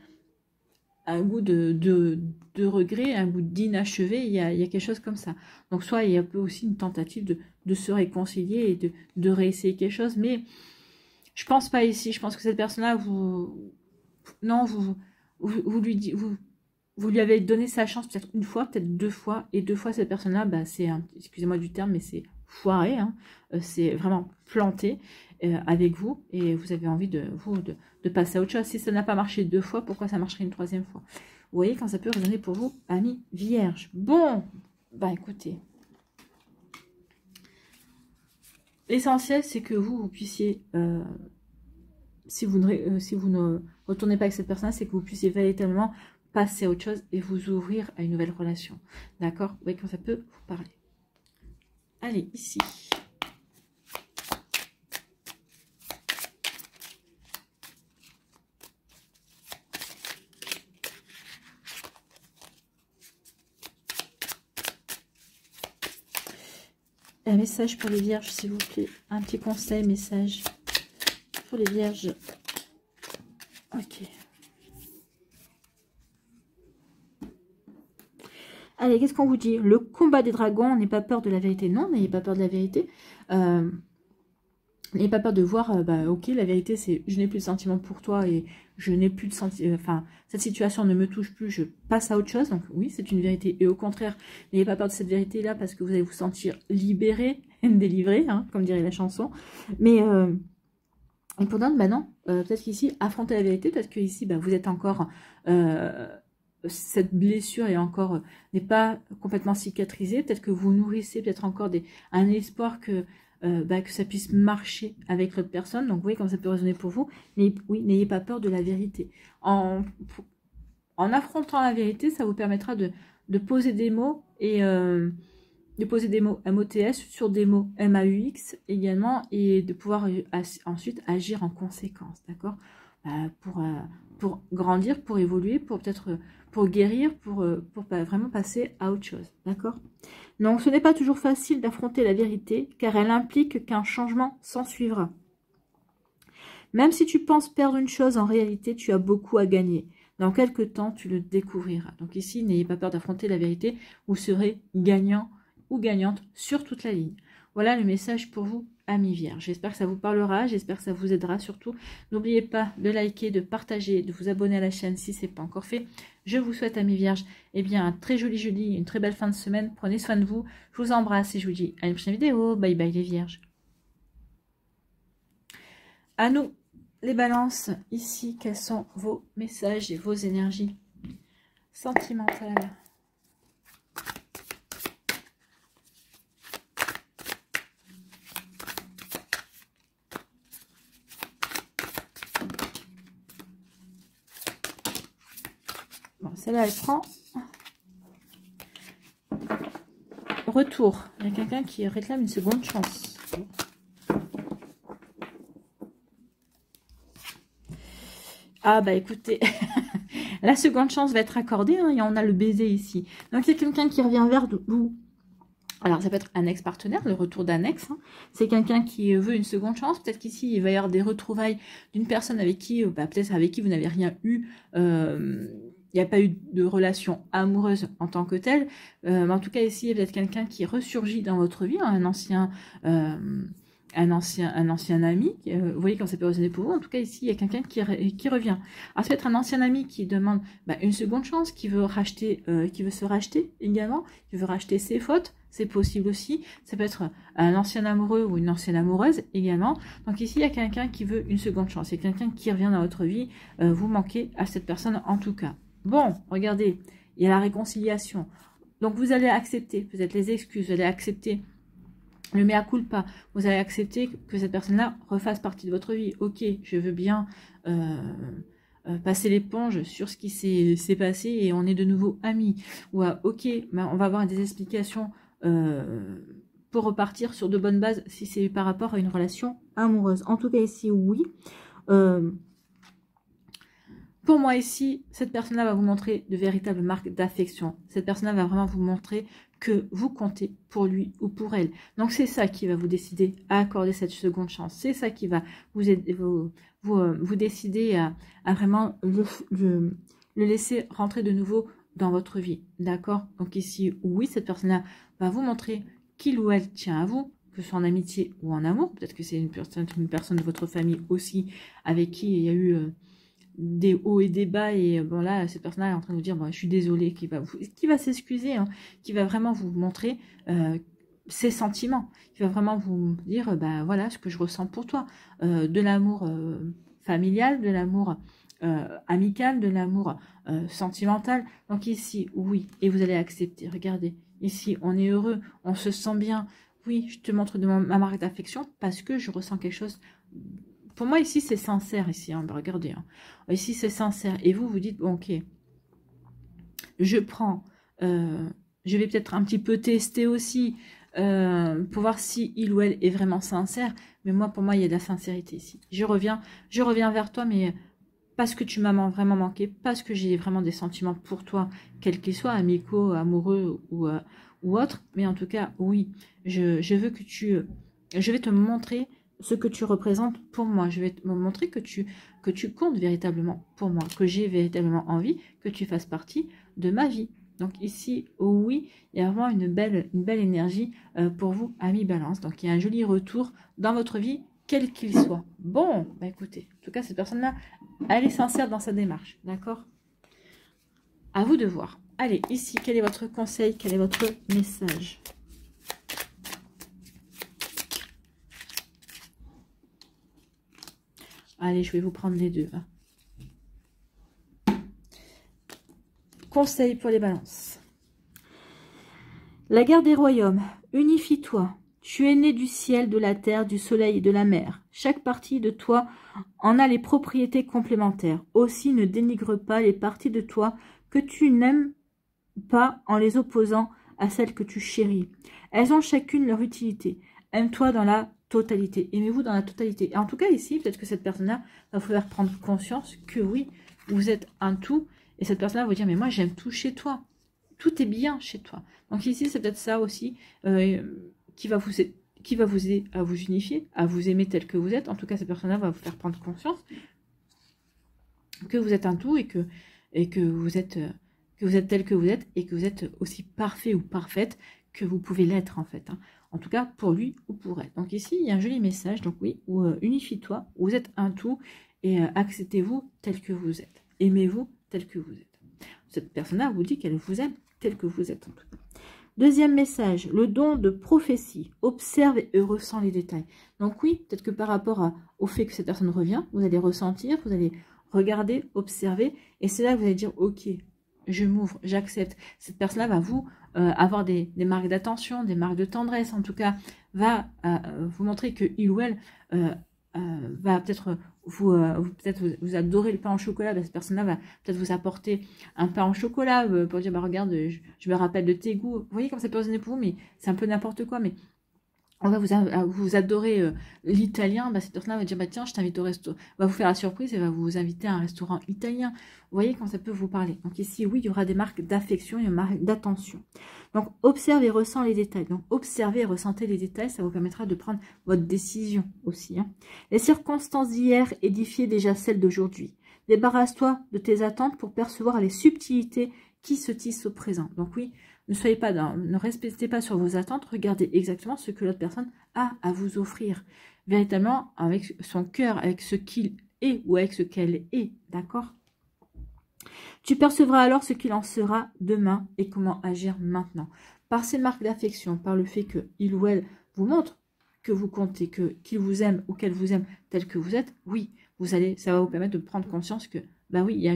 un goût de regret, un goût d'inachevé. Il y a quelque chose comme ça. Donc, soit il y a un peu aussi une tentative de se réconcilier et de réessayer quelque chose. Mais je pense pas ici. Je pense que cette personne-là, vous lui avez donné sa chance peut-être une fois, peut-être 2 fois, et 2 fois cette personne-là, c'est, excusez-moi du terme, mais c'est foiré, hein, c'est vraiment planté avec vous, et vous avez envie de passer à autre chose. Si ça n'a pas marché 2 fois, pourquoi ça marcherait une 3e fois? Vous voyez quand ça peut résonner pour vous, amis vierges. Bon, écoutez, l'essentiel c'est que vous puissiez... si vous ne retournez pas avec cette personne, c'est que vous puissiez véritablement passer à autre chose et vous ouvrir à une nouvelle relation. D'accord? Vous voyez quand ça peut vous parler. Allez, ici. Un message pour les vierges, s'il vous plaît. Un petit conseil, message pour les vierges. Ok. Allez, qu'est-ce qu'on vous dit? Le combat des dragons, n'ayez pas peur de la vérité. Non, n'ayez pas peur de la vérité. N'ayez pas peur de voir, ok, la vérité, c'est je n'ai plus de sentiments pour toi et je n'ai plus de sentiments. Enfin, cette situation ne me touche plus, je passe à autre chose. Donc, oui, c'est une vérité. Et au contraire, n'ayez pas peur de cette vérité-là parce que vous allez vous sentir libéré, délivré, hein, comme dirait la chanson. Mais, et pour d'autres, non. Peut-être qu'ici, affrontez la vérité. Peut-être qu'ici, vous êtes encore. Cette blessure est encore n'est pas complètement cicatrisée. Peut-être que vous nourrissez peut-être encore un espoir que ça puisse marcher avec l'autre personne. Donc, vous voyez comme ça peut résonner pour vous. Mais oui, n'ayez pas peur de la vérité. En affrontant la vérité, ça vous permettra de poser des mots et de poser des mots MOTS sur des mots MAUX également et de pouvoir ensuite agir en conséquence, d'accord, pour grandir, pour évoluer, pour peut-être pour guérir, pour vraiment passer à autre chose, d'accord. Donc ce n'est pas toujours facile d'affronter la vérité car elle implique qu'un changement s'ensuivra. Même si tu penses perdre une chose, en réalité tu as beaucoup à gagner. Dans quelques temps tu le découvriras. Donc ici n'ayez pas peur d'affronter la vérité, vous serez gagnant ou gagnante sur toute la ligne. Voilà le message pour vous, amis vierges. J'espère que ça vous parlera, j'espère que ça vous aidera surtout. N'oubliez pas de liker, de partager, de vous abonner à la chaîne si ce n'est pas encore fait. Je vous souhaite, amis vierges, un très joli jeudi, une très belle fin de semaine. Prenez soin de vous, je vous embrasse et je vous dis à une prochaine vidéo. Bye bye les vierges. À nous, les balances, ici, quels sont vos messages et vos énergies sentimentales? Celle-là, elle prend. Retour. Il y a quelqu'un qui réclame une seconde chance. Ah écoutez, la seconde chance va être accordée. Hein, et on a le baiser ici. Donc il y a quelqu'un qui revient vers vous. Alors ça peut être un ex-partenaire, le retour d'un ex. Hein. C'est quelqu'un qui veut une seconde chance. Peut-être qu'ici il va y avoir des retrouvailles d'une personne avec qui, peut-être avec qui vous n'avez rien eu. Il n'y a pas eu de relation amoureuse en tant que telle. Mais en tout cas, ici, il y a peut-être quelqu'un qui ressurgit dans votre vie, hein, un ancien ami. Vous voyez quand ça peut résonner pour vous. En tout cas, ici, il y a quelqu'un qui revient. Alors, ça peut être un ancien ami qui demande une seconde chance, qui veut se racheter également, qui veut racheter ses fautes. C'est possible aussi. Ça peut être un ancien amoureux ou une ancienne amoureuse également. Donc ici, il y a quelqu'un qui veut une seconde chance. C'est quelqu'un qui revient dans votre vie. Vous manquez à cette personne en tout cas. Bon, regardez, il y a la réconciliation. Donc, vous allez accepter peut-être les excuses, vous allez accepter le mea culpa, vous allez accepter que cette personne-là refasse partie de votre vie. Ok, je veux bien passer l'éponge sur ce qui s'est passé et on est de nouveau amis. Ou ok, on va avoir des explications pour repartir sur de bonnes bases si c'est par rapport à une relation amoureuse. En tout cas, ici, oui. Pour moi ici, cette personne-là va vous montrer de véritables marques d'affection. Cette personne-là va vraiment vous montrer que vous comptez pour lui ou pour elle. Donc c'est ça qui va vous décider à accorder cette seconde chance. C'est ça qui va vous décider à vraiment le laisser rentrer de nouveau dans votre vie. D'accord? Donc ici, oui, cette personne-là va vous montrer qu'il ou elle tient à vous, que ce soit en amitié ou en amour. Peut-être que c'est une personne de votre famille aussi avec qui il y a eu des hauts et des bas et bon là cette personne là est en train de vous dire je suis désolée, qui va s'excuser, hein, qui va vraiment vous montrer ses sentiments, qui va vraiment vous dire voilà ce que je ressens pour toi, de l'amour familial, de l'amour amical, de l'amour sentimental. Donc ici oui, et vous allez accepter. Regardez ici, on est heureux, on se sent bien. Oui, je te montre de ma marque d'affection parce que je ressens quelque chose. Pour moi, ici, c'est sincère, ici, hein. Regardez, hein. Ici, c'est sincère. Et vous, vous dites, bon, ok, je prends, je vais peut-être un petit peu tester aussi, pour voir si il ou elle est vraiment sincère. Mais moi, pour moi, il y a de la sincérité ici. Je reviens vers toi, mais parce que tu m'as vraiment manqué, parce que j'ai vraiment des sentiments pour toi, quels qu'ils soient, amicaux, amoureux ou autres. Mais en tout cas, oui, je veux que je vais te montrer ce que tu représentes pour moi. Je vais te montrer que tu comptes véritablement pour moi, que j'ai véritablement envie que tu fasses partie de ma vie. Donc ici, oui, il y a vraiment une belle énergie pour vous, amis Balance. Donc il y a un joli retour dans votre vie, quel qu'il soit. Bon, bah écoutez, en tout cas, cette personne-là, elle est sincère dans sa démarche, d'accord? À vous de voir. Allez, ici, quel est votre conseil? Quel est votre message? Allez, je vais vous prendre les deux. Conseil pour les balances. La guerre des royaumes. Unifie-toi. Tu es né du ciel, de la terre, du soleil et de la mer. Chaque partie de toi en a les propriétés complémentaires. Aussi, ne dénigre pas les parties de toi que tu n'aimes pas en les opposant à celles que tu chéris. Elles ont chacune leur utilité. Aime-toi dans la totalité. Aimez-vous dans la totalité. Et en tout cas, ici, peut-être que cette personne-là va vous faire prendre conscience que oui, vous êtes un tout. Et cette personne-là va vous dire, mais moi, j'aime tout chez toi. Tout est bien chez toi. Donc ici, c'est peut-être ça aussi qui va vous aider à vous unifier, à vous aimer tel que vous êtes. En tout cas, cette personne-là va vous faire prendre conscience que vous êtes un tout et que vous êtes tel que vous êtes et que vous êtes aussi parfait ou parfaite que vous pouvez l'être en fait. Hein. En tout cas, pour lui ou pour elle. Donc ici, il y a un joli message. Donc oui, unifie-toi, vous êtes un tout et acceptez-vous tel que vous êtes. Aimez-vous tel que vous êtes. Cette personne-là vous dit qu'elle vous aime tel que vous êtes en tout cas. Deuxième message, le don de prophétie. Observe et ressent les détails. Donc oui, peut-être que par rapport au fait que cette personne revient, vous allez ressentir, vous allez regarder, observer, et c'est là que vous allez dire, ok, je m'ouvre, j'accepte. Cette personne-là va vous avoir des marques d'attention, des marques de tendresse, en tout cas, va vous montrer que il ou elle va peut-être vous adorez le pain au chocolat, bah, cette personne-là va peut-être vous apporter un pain au chocolat pour dire, bah regarde, je me rappelle de tes goûts. Vous voyez comme ça peut résonner pour vous, mais c'est un peu n'importe quoi, mais on va vous adorer l'italien, bah, cette personne-là va dire, bah tiens, je t'invite au resto, va vous faire la surprise et va vous inviter à un restaurant italien. Vous voyez quand ça peut vous parler. Donc ici, oui, il y aura des marques d'affection et des marques d'attention. Donc, observe et ressent les détails. Donc, observez et ressentez les détails, ça vous permettra de prendre votre décision aussi. Hein. Les circonstances d'hier édifient déjà celles d'aujourd'hui. Débarrasse-toi de tes attentes pour percevoir les subtilités qui se tissent au présent. Donc oui, ne restez pas sur vos attentes, regardez exactement ce que l'autre personne a à vous offrir. Véritablement, avec son cœur, avec ce qu'il est ou avec ce qu'elle est, d'accord ? Tu percevras alors ce qu'il en sera demain et comment agir maintenant. Par ces marques d'affection, par le fait qu'il ou elle vous montre que vous comptez, qu'il vous aime ou qu'elle vous aime tel que vous êtes, oui, ça va vous permettre de prendre conscience que, bah oui, il y a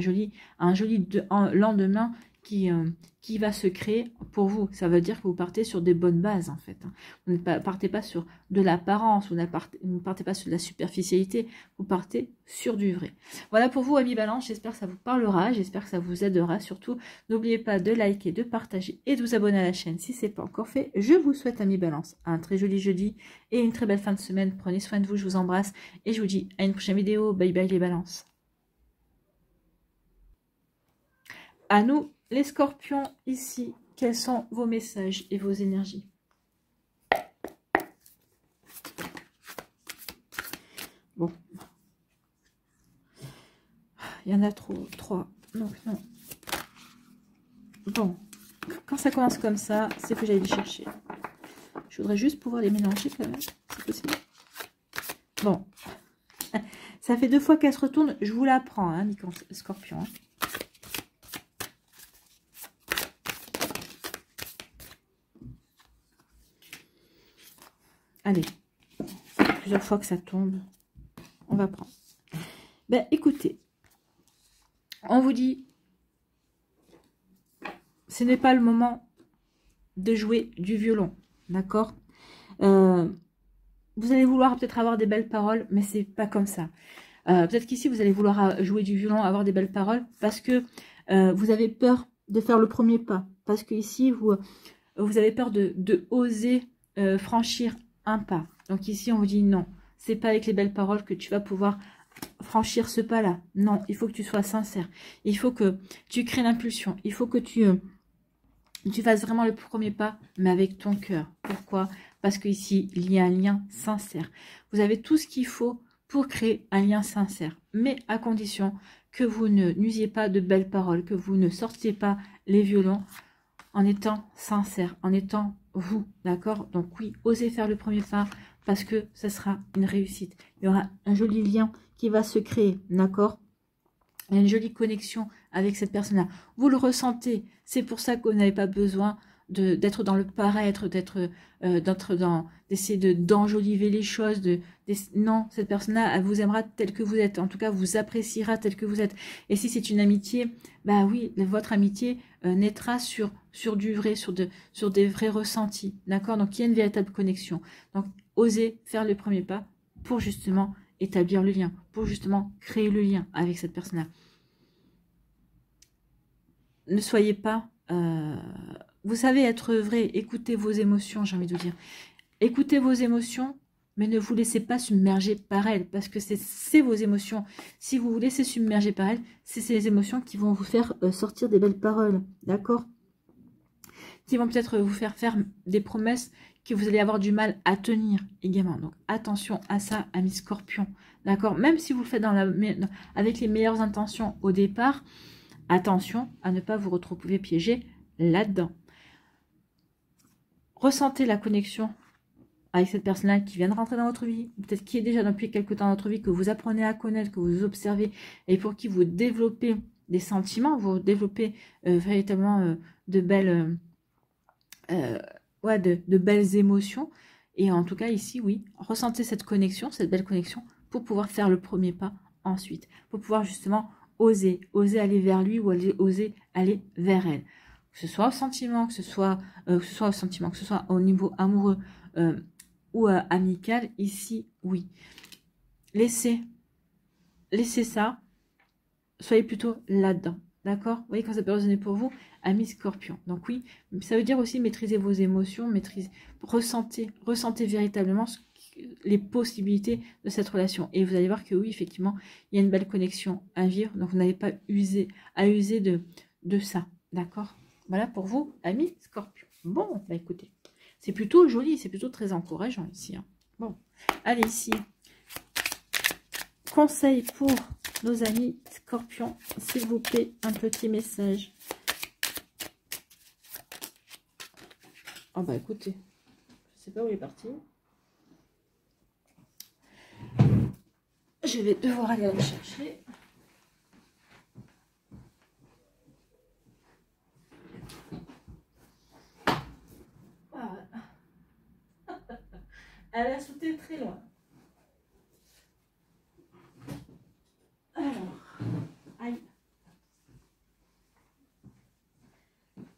un joli lendemain qui va se créer pour vous. Ça veut dire que vous partez sur des bonnes bases, en fait. Hein. Vous ne partez pas sur de l'apparence, vous ne partez pas sur de la superficialité, vous partez sur du vrai. Voilà pour vous, amis Balance, j'espère que ça vous parlera, j'espère que ça vous aidera. Surtout, n'oubliez pas de liker, de partager et de vous abonner à la chaîne si ce n'est pas encore fait. Je vous souhaite, amis Balance, un très joli jeudi et une très belle fin de semaine. Prenez soin de vous, je vous embrasse et je vous dis à une prochaine vidéo. Bye bye les Balances. À nous, les scorpions, ici, quels sont vos messages et vos énergies? Bon. Il y en a trois. Donc, non. Bon. Quand ça commence comme ça, c'est que j'allais les chercher. Je voudrais juste pouvoir les mélanger quand même. C'est possible. Bon. Ça fait 2 fois qu'elle se retourne. Je vous la prends, hein, les scorpions. Hein. Allez, ça fait plusieurs fois que ça tombe. On va prendre. Ben, écoutez, on vous dit, ce n'est pas le moment de jouer du violon, d'accord? Vous allez vouloir peut-être avoir des belles paroles, mais c'est pas comme ça. Peut-être qu'ici, vous allez vouloir jouer du violon, avoir des belles paroles, parce que vous avez peur de faire le premier pas. Parce que ici, vous avez peur de oser franchir un pas. Donc ici, on vous dit non, c'est pas avec les belles paroles que tu vas pouvoir franchir ce pas-là. Non, il faut que tu sois sincère. Il faut que tu crées l'impulsion. Il faut que tu fasses vraiment le premier pas, mais avec ton cœur. Pourquoi? Parce qu'ici, il y a un lien sincère. Vous avez tout ce qu'il faut pour créer un lien sincère, mais à condition que vous ne n'usiez pas de belles paroles, que vous ne sortiez pas les violons en étant sincère, en étant vous, d'accord? Donc oui, osez faire le premier pas parce que ce sera une réussite. Il y aura un joli lien qui va se créer, d'accord? Il y a une jolie connexion avec cette personne-là. Vous le ressentez, c'est pour ça que vous n'avez pas besoin d'être dans le paraître, d'essayer d'enjoliver les choses. Non, cette personne-là, elle vous aimera tel que vous êtes. En tout cas, vous appréciera tel que vous êtes. Et si c'est une amitié, bah oui, votre amitié naîtra sur du vrai, sur des vrais ressentis. D'accord? Donc, il y a une véritable connexion. Donc, osez faire le premier pas pour justement établir le lien, pour justement créer le lien avec cette personne-là. Ne soyez pas... vous savez être vrai, écoutez vos émotions, j'ai envie de vous dire. Écoutez vos émotions, mais ne vous laissez pas submerger par elles, parce que c'est vos émotions. Si vous vous laissez submerger par elles, c'est ces émotions qui vont vous faire sortir des belles paroles, d'accord? Qui vont peut-être vous faire des promesses que vous allez avoir du mal à tenir également. Donc attention à ça, amis Scorpion, d'accord? Même si vous le faites avec les meilleures intentions au départ, attention à ne pas vous retrouver piégé là-dedans. Ressentez la connexion avec cette personne-là qui vient de rentrer dans votre vie, peut-être qui est déjà depuis quelque temps dans votre vie, que vous apprenez à connaître, que vous observez, et pour qui vous développez des sentiments, vous développez véritablement de belles émotions. Et en tout cas ici, oui, ressentez cette connexion, cette belle connexion, pour pouvoir faire le premier pas ensuite, pour pouvoir justement oser aller vers lui ou oser aller vers elle. Que ce soit au sentiment, que ce soit au niveau amoureux ou amical, ici, oui. Laissez ça, soyez plutôt là-dedans, d'accord? Vous voyez quand ça peut résonner pour vous, amis Scorpion. Donc oui, ça veut dire aussi maîtriser vos émotions, ressentez véritablement les possibilités de cette relation. Et vous allez voir que oui, effectivement, il y a une belle connexion à vivre, donc vous n'avez pas à user de ça, d'accord? Voilà pour vous, amis Scorpion. Bon, bah écoutez, c'est plutôt joli, c'est plutôt très encourageant ici. Hein. Bon, allez ici. Conseil pour nos amis Scorpions, s'il vous plaît, un petit message. Oh bah écoutez, je sais pas où il est parti. Je vais devoir aller le chercher. Elle a sauté très loin. Alors, aïe.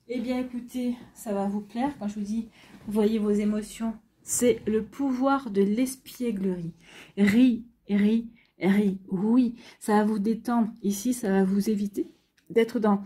Eh bien, écoutez, ça va vous plaire quand je vous dis, voyez vos émotions. C'est le pouvoir de l'espièglerie. Ris, ris, ris. Oui, ça va vous détendre. Ici, ça va vous éviter d'être dans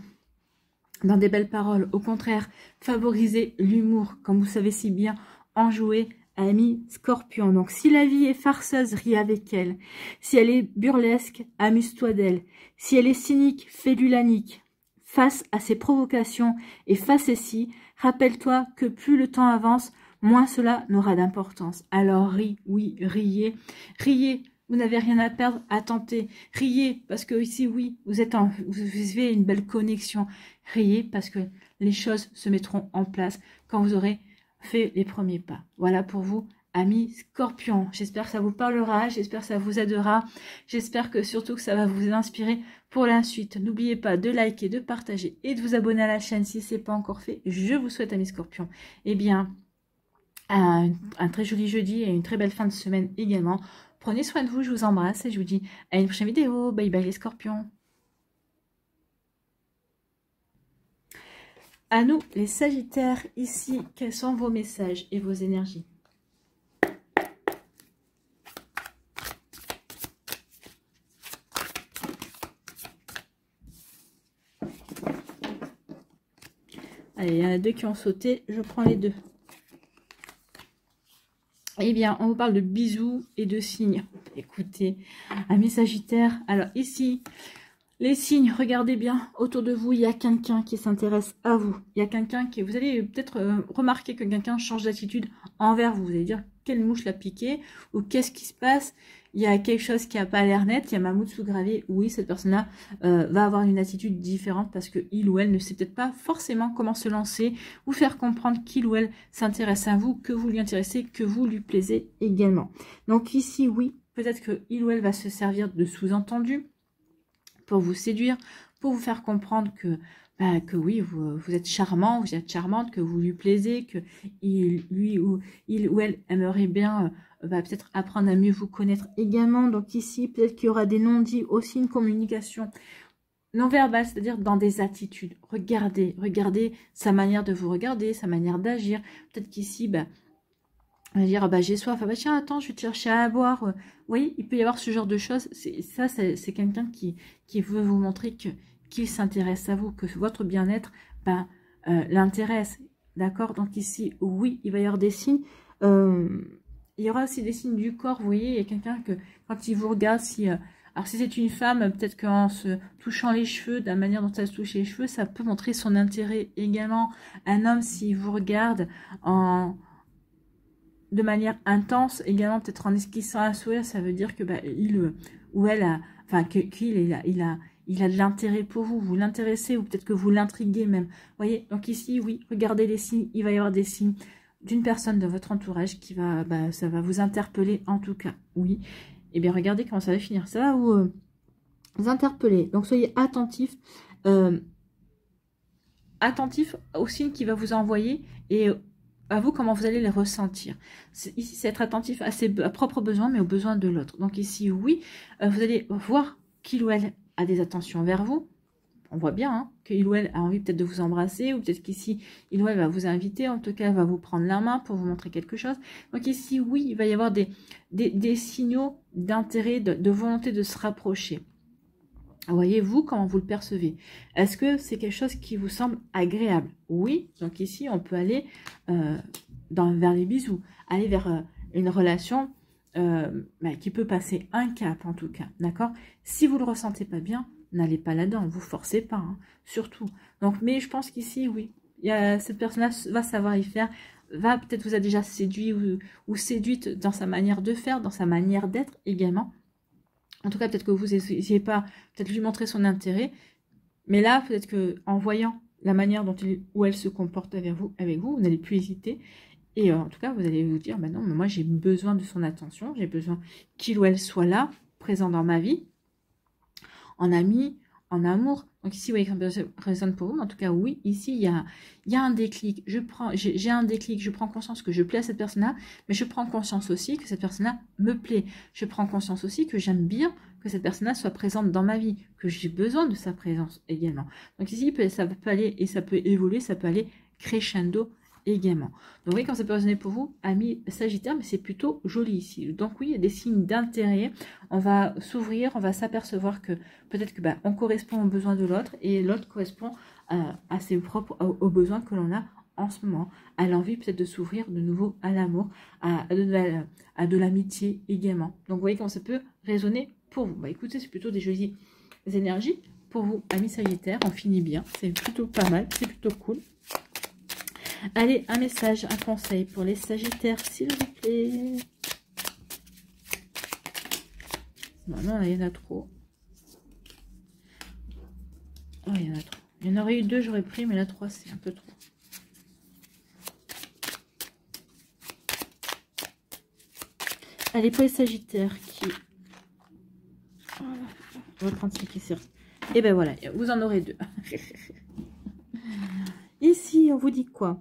des belles paroles. Au contraire, favorisez l'humour, comme vous savez si bien en jouer, amis Scorpion. Donc, si la vie est farceuse, ris avec elle. Si elle est burlesque, amuse-toi d'elle. Si elle est cynique, fais-lui la nique. Face à ces provocations et face ici, rappelle-toi que plus le temps avance, moins cela n'aura d'importance. Alors ris, oui, riez. Riez, vous n'avez rien à perdre à tenter. Riez, parce que ici, oui, vous avez une belle connexion. Riez, parce que les choses se mettront en place quand vous aurez fait les premiers pas. Voilà pour vous, amis Scorpion. J'espère que ça vous parlera, j'espère que ça vous aidera, j'espère que surtout que ça va vous inspirer pour la suite. N'oubliez pas de liker, de partager et de vous abonner à la chaîne si ce n'est pas encore fait. Je vous souhaite, amis Scorpion, eh bien, un très joli jeudi et une très belle fin de semaine également. Prenez soin de vous, je vous embrasse et je vous dis à une prochaine vidéo. Bye bye les Scorpions. À nous, les Sagittaires, ici, quels sont vos messages et vos énergies? Allez, il y en a deux qui ont sauté, je prends les deux. Eh bien, on vous parle de bisous et de signes. écoutez, amis Sagittaires, alors ici, les signes, regardez bien, autour de vous, il y a quelqu'un qui s'intéresse à vous. Il y a quelqu'un qui, vous allez peut-être remarquer que quelqu'un change d'attitude envers vous. Vous allez dire, quelle mouche l'a piqué ou qu'est-ce qui se passe? Il y a quelque chose qui n'a pas l'air net. Il y a Mammouth sous gravier. Oui, cette personne-là va avoir une attitude différente parce que il ou elle ne sait peut-être pas forcément comment se lancer ou faire comprendre qu'il ou elle s'intéresse à vous, que vous lui intéressez, que vous lui plaisez également. Donc ici, oui, peut-être que il ou elle va se servir de sous-entendu pour vous séduire, pour vous faire comprendre que oui, vous êtes charmant, vous êtes charmante, que vous lui plaisez, que il ou elle aimerait bien peut-être apprendre à mieux vous connaître également. Donc ici, peut-être qu'il y aura des non-dits, aussi une communication non verbale, c'est-à-dire dans des attitudes. Regardez sa manière de vous regarder, sa manière d'agir. Peut-être qu'ici, on va dire, j'ai soif, tiens, attends, je vais te chercher à boire. Oui, il peut y avoir ce genre de choses. C'est quelqu'un qui veut vous montrer qu'il s'intéresse à vous, que votre bien-être l'intéresse. D'accord? Donc ici, oui, il va y avoir des signes. Il y aura aussi des signes du corps, vous voyez, il y a quelqu'un que, quand il vous regarde, alors si c'est une femme, peut-être qu'en se touchant les cheveux, de la manière dont elle se touche les cheveux, ça peut montrer son intérêt également. Un homme, s'il vous regarde de manière intense, également peut-être en esquissant un sourire, ça veut dire que il ou elle a, il a de l'intérêt pour vous, vous l'intéressez ou peut-être que vous l'intriguez même. Vous voyez, donc ici, oui, regardez les signes, il va y avoir des signes d'une personne de votre entourage qui va, ça va vous interpeller en tout cas, oui. Et bien regardez comment ça va finir, ça va vous interpeller. Donc soyez attentifs, attentifs aux signes qu'il va vous envoyer et à vous comment vous allez les ressentir. Ici, c'est être attentif à ses propres besoins, mais aux besoins de l'autre. Donc ici, oui, vous allez voir qu'il ou elle a des attentions vers vous. On voit bien qu'il ou elle a envie peut-être de vous embrasser, ou peut-être qu'ici, il ou elle va vous inviter, en tout cas, va vous prendre la main pour vous montrer quelque chose. Donc ici, oui, il va y avoir des signaux d'intérêt, de volonté de se rapprocher. Voyez-vous comment vous le percevez? Est-ce que c'est quelque chose qui vous semble agréable? Oui, donc ici, on peut aller vers les bisous, aller vers une relation qui peut passer un cap en tout cas, d'accord? Si vous ne le ressentez pas bien, n'allez pas là-dedans, vous forcez pas, surtout. Donc, mais je pense qu'ici, oui, cette personne-là va savoir y faire, va peut-être vous a déjà séduit ou séduite dans sa manière de faire, dans sa manière d'être également. En tout cas, peut-être que vous n'essayez pas, peut-être lui montrer son intérêt. Mais là, peut-être qu'en voyant la manière dont il ou elle se comporte avec vous n'allez plus hésiter. Et en tout cas, vous allez vous dire, non, mais moi j'ai besoin de son attention, j'ai besoin qu'il ou elle soit là, présent dans ma vie, en ami, en amour. Donc ici, vous voyez que ça résonne pour vous, mais en tout cas, oui, ici, il y a un déclic. J'ai un déclic, je prends conscience que je plais à cette personne-là, mais je prends conscience aussi que cette personne-là me plaît. Je prends conscience aussi que j'aime bien que cette personne-là soit présente dans ma vie, que j'ai besoin de sa présence également. Donc ici, ça peut aller, et ça peut évoluer, ça peut aller crescendo également. Donc vous voyez quand ça peut résonner pour vous, amis Sagittaire, mais c'est plutôt joli ici. Donc oui, il y a des signes d'intérêt, on va s'ouvrir, on va s'apercevoir que peut-être que on correspond aux besoins de l'autre et l'autre correspond à ses propres, aux besoins que l'on a en ce moment, à l'envie peut-être de s'ouvrir de nouveau à l'amour, à de l'amitié également. Donc vous voyez comment ça peut résonner pour vous. Écoutez, c'est plutôt des jolies énergies pour vous, amis Sagittaire, on finit bien, c'est plutôt pas mal, c'est plutôt cool. Allez, un message, un conseil pour les Sagittaires, s'il vous plaît. Non, il y en a trop. Oh, il y en a trop. Il y en aurait eu 2, j'aurais pris, mais là, 3, c'est un peu trop. Allez, pour les Sagittaires qui... Voilà, 35 qui sert. Et ben voilà, vous en aurez 2. Ici, on vous dit quoi?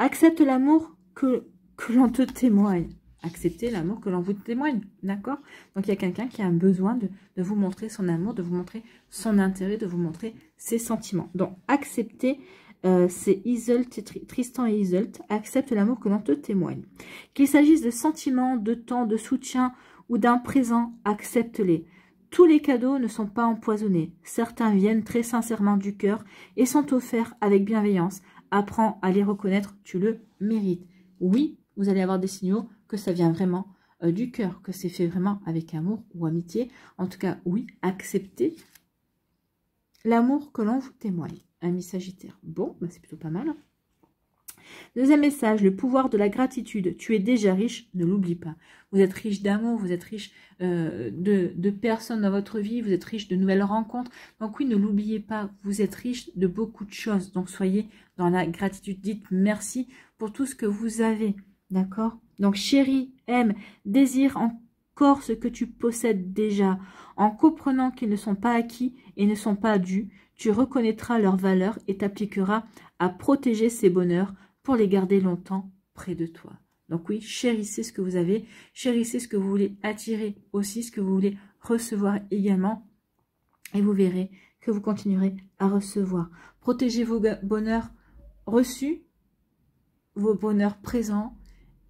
Accepte l'amour que l'on te témoigne. Acceptez l'amour que l'on vous témoigne, d'accord? Donc, il y a quelqu'un qui a un besoin de vous montrer son amour, de vous montrer son intérêt, de vous montrer ses sentiments. Donc, acceptez, c'est Tristan et Iseult. Accepte l'amour que l'on te témoigne. Qu'il s'agisse de sentiments, de temps, de soutien ou d'un présent, accepte-les. Tous les cadeaux ne sont pas empoisonnés. Certains viennent très sincèrement du cœur et sont offerts avec bienveillance. Apprends à les reconnaître, tu le mérites. Oui, vous allez avoir des signaux que ça vient vraiment du cœur, que c'est fait vraiment avec amour ou amitié. En tout cas, oui, acceptez l'amour que l'on vous témoigne. Ami Sagittaire. Bon, bah c'est plutôt pas mal. Deuxième message, le pouvoir de la gratitude. Tu es déjà riche, ne l'oublie pas. Vous êtes riche d'amour, vous êtes riche de personnes dans votre vie, vous êtes riche de nouvelles rencontres. Donc oui, ne l'oubliez pas, vous êtes riche de beaucoup de choses. Donc soyez dans la gratitude, dites merci pour tout ce que vous avez. D'accord? Donc chérie, aime, désire encore ce que tu possèdes déjà. En comprenant qu'ils ne sont pas acquis et ne sont pas dus, tu reconnaîtras leur valeur et t'appliqueras à protéger ces bonheurs pour les garder longtemps près de toi. Donc oui, chérissez ce que vous avez, chérissez ce que vous voulez attirer aussi, ce que vous voulez recevoir également, et vous verrez que vous continuerez à recevoir. Protégez vos bonheurs reçus, vos bonheurs présents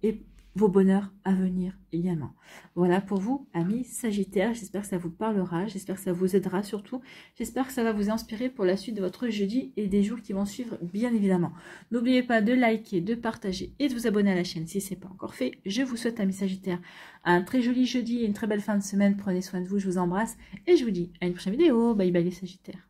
et vos bonheurs à venir également. Voilà pour vous, amis Sagittaires. J'espère que ça vous parlera, j'espère que ça vous aidera surtout. J'espère que ça va vous inspirer pour la suite de votre jeudi et des jours qui vont suivre, bien évidemment. N'oubliez pas de liker, de partager et de vous abonner à la chaîne si ce n'est pas encore fait. Je vous souhaite, amis Sagittaires, un très joli jeudi et une très belle fin de semaine. Prenez soin de vous, je vous embrasse et je vous dis à une prochaine vidéo. Bye bye les Sagittaires.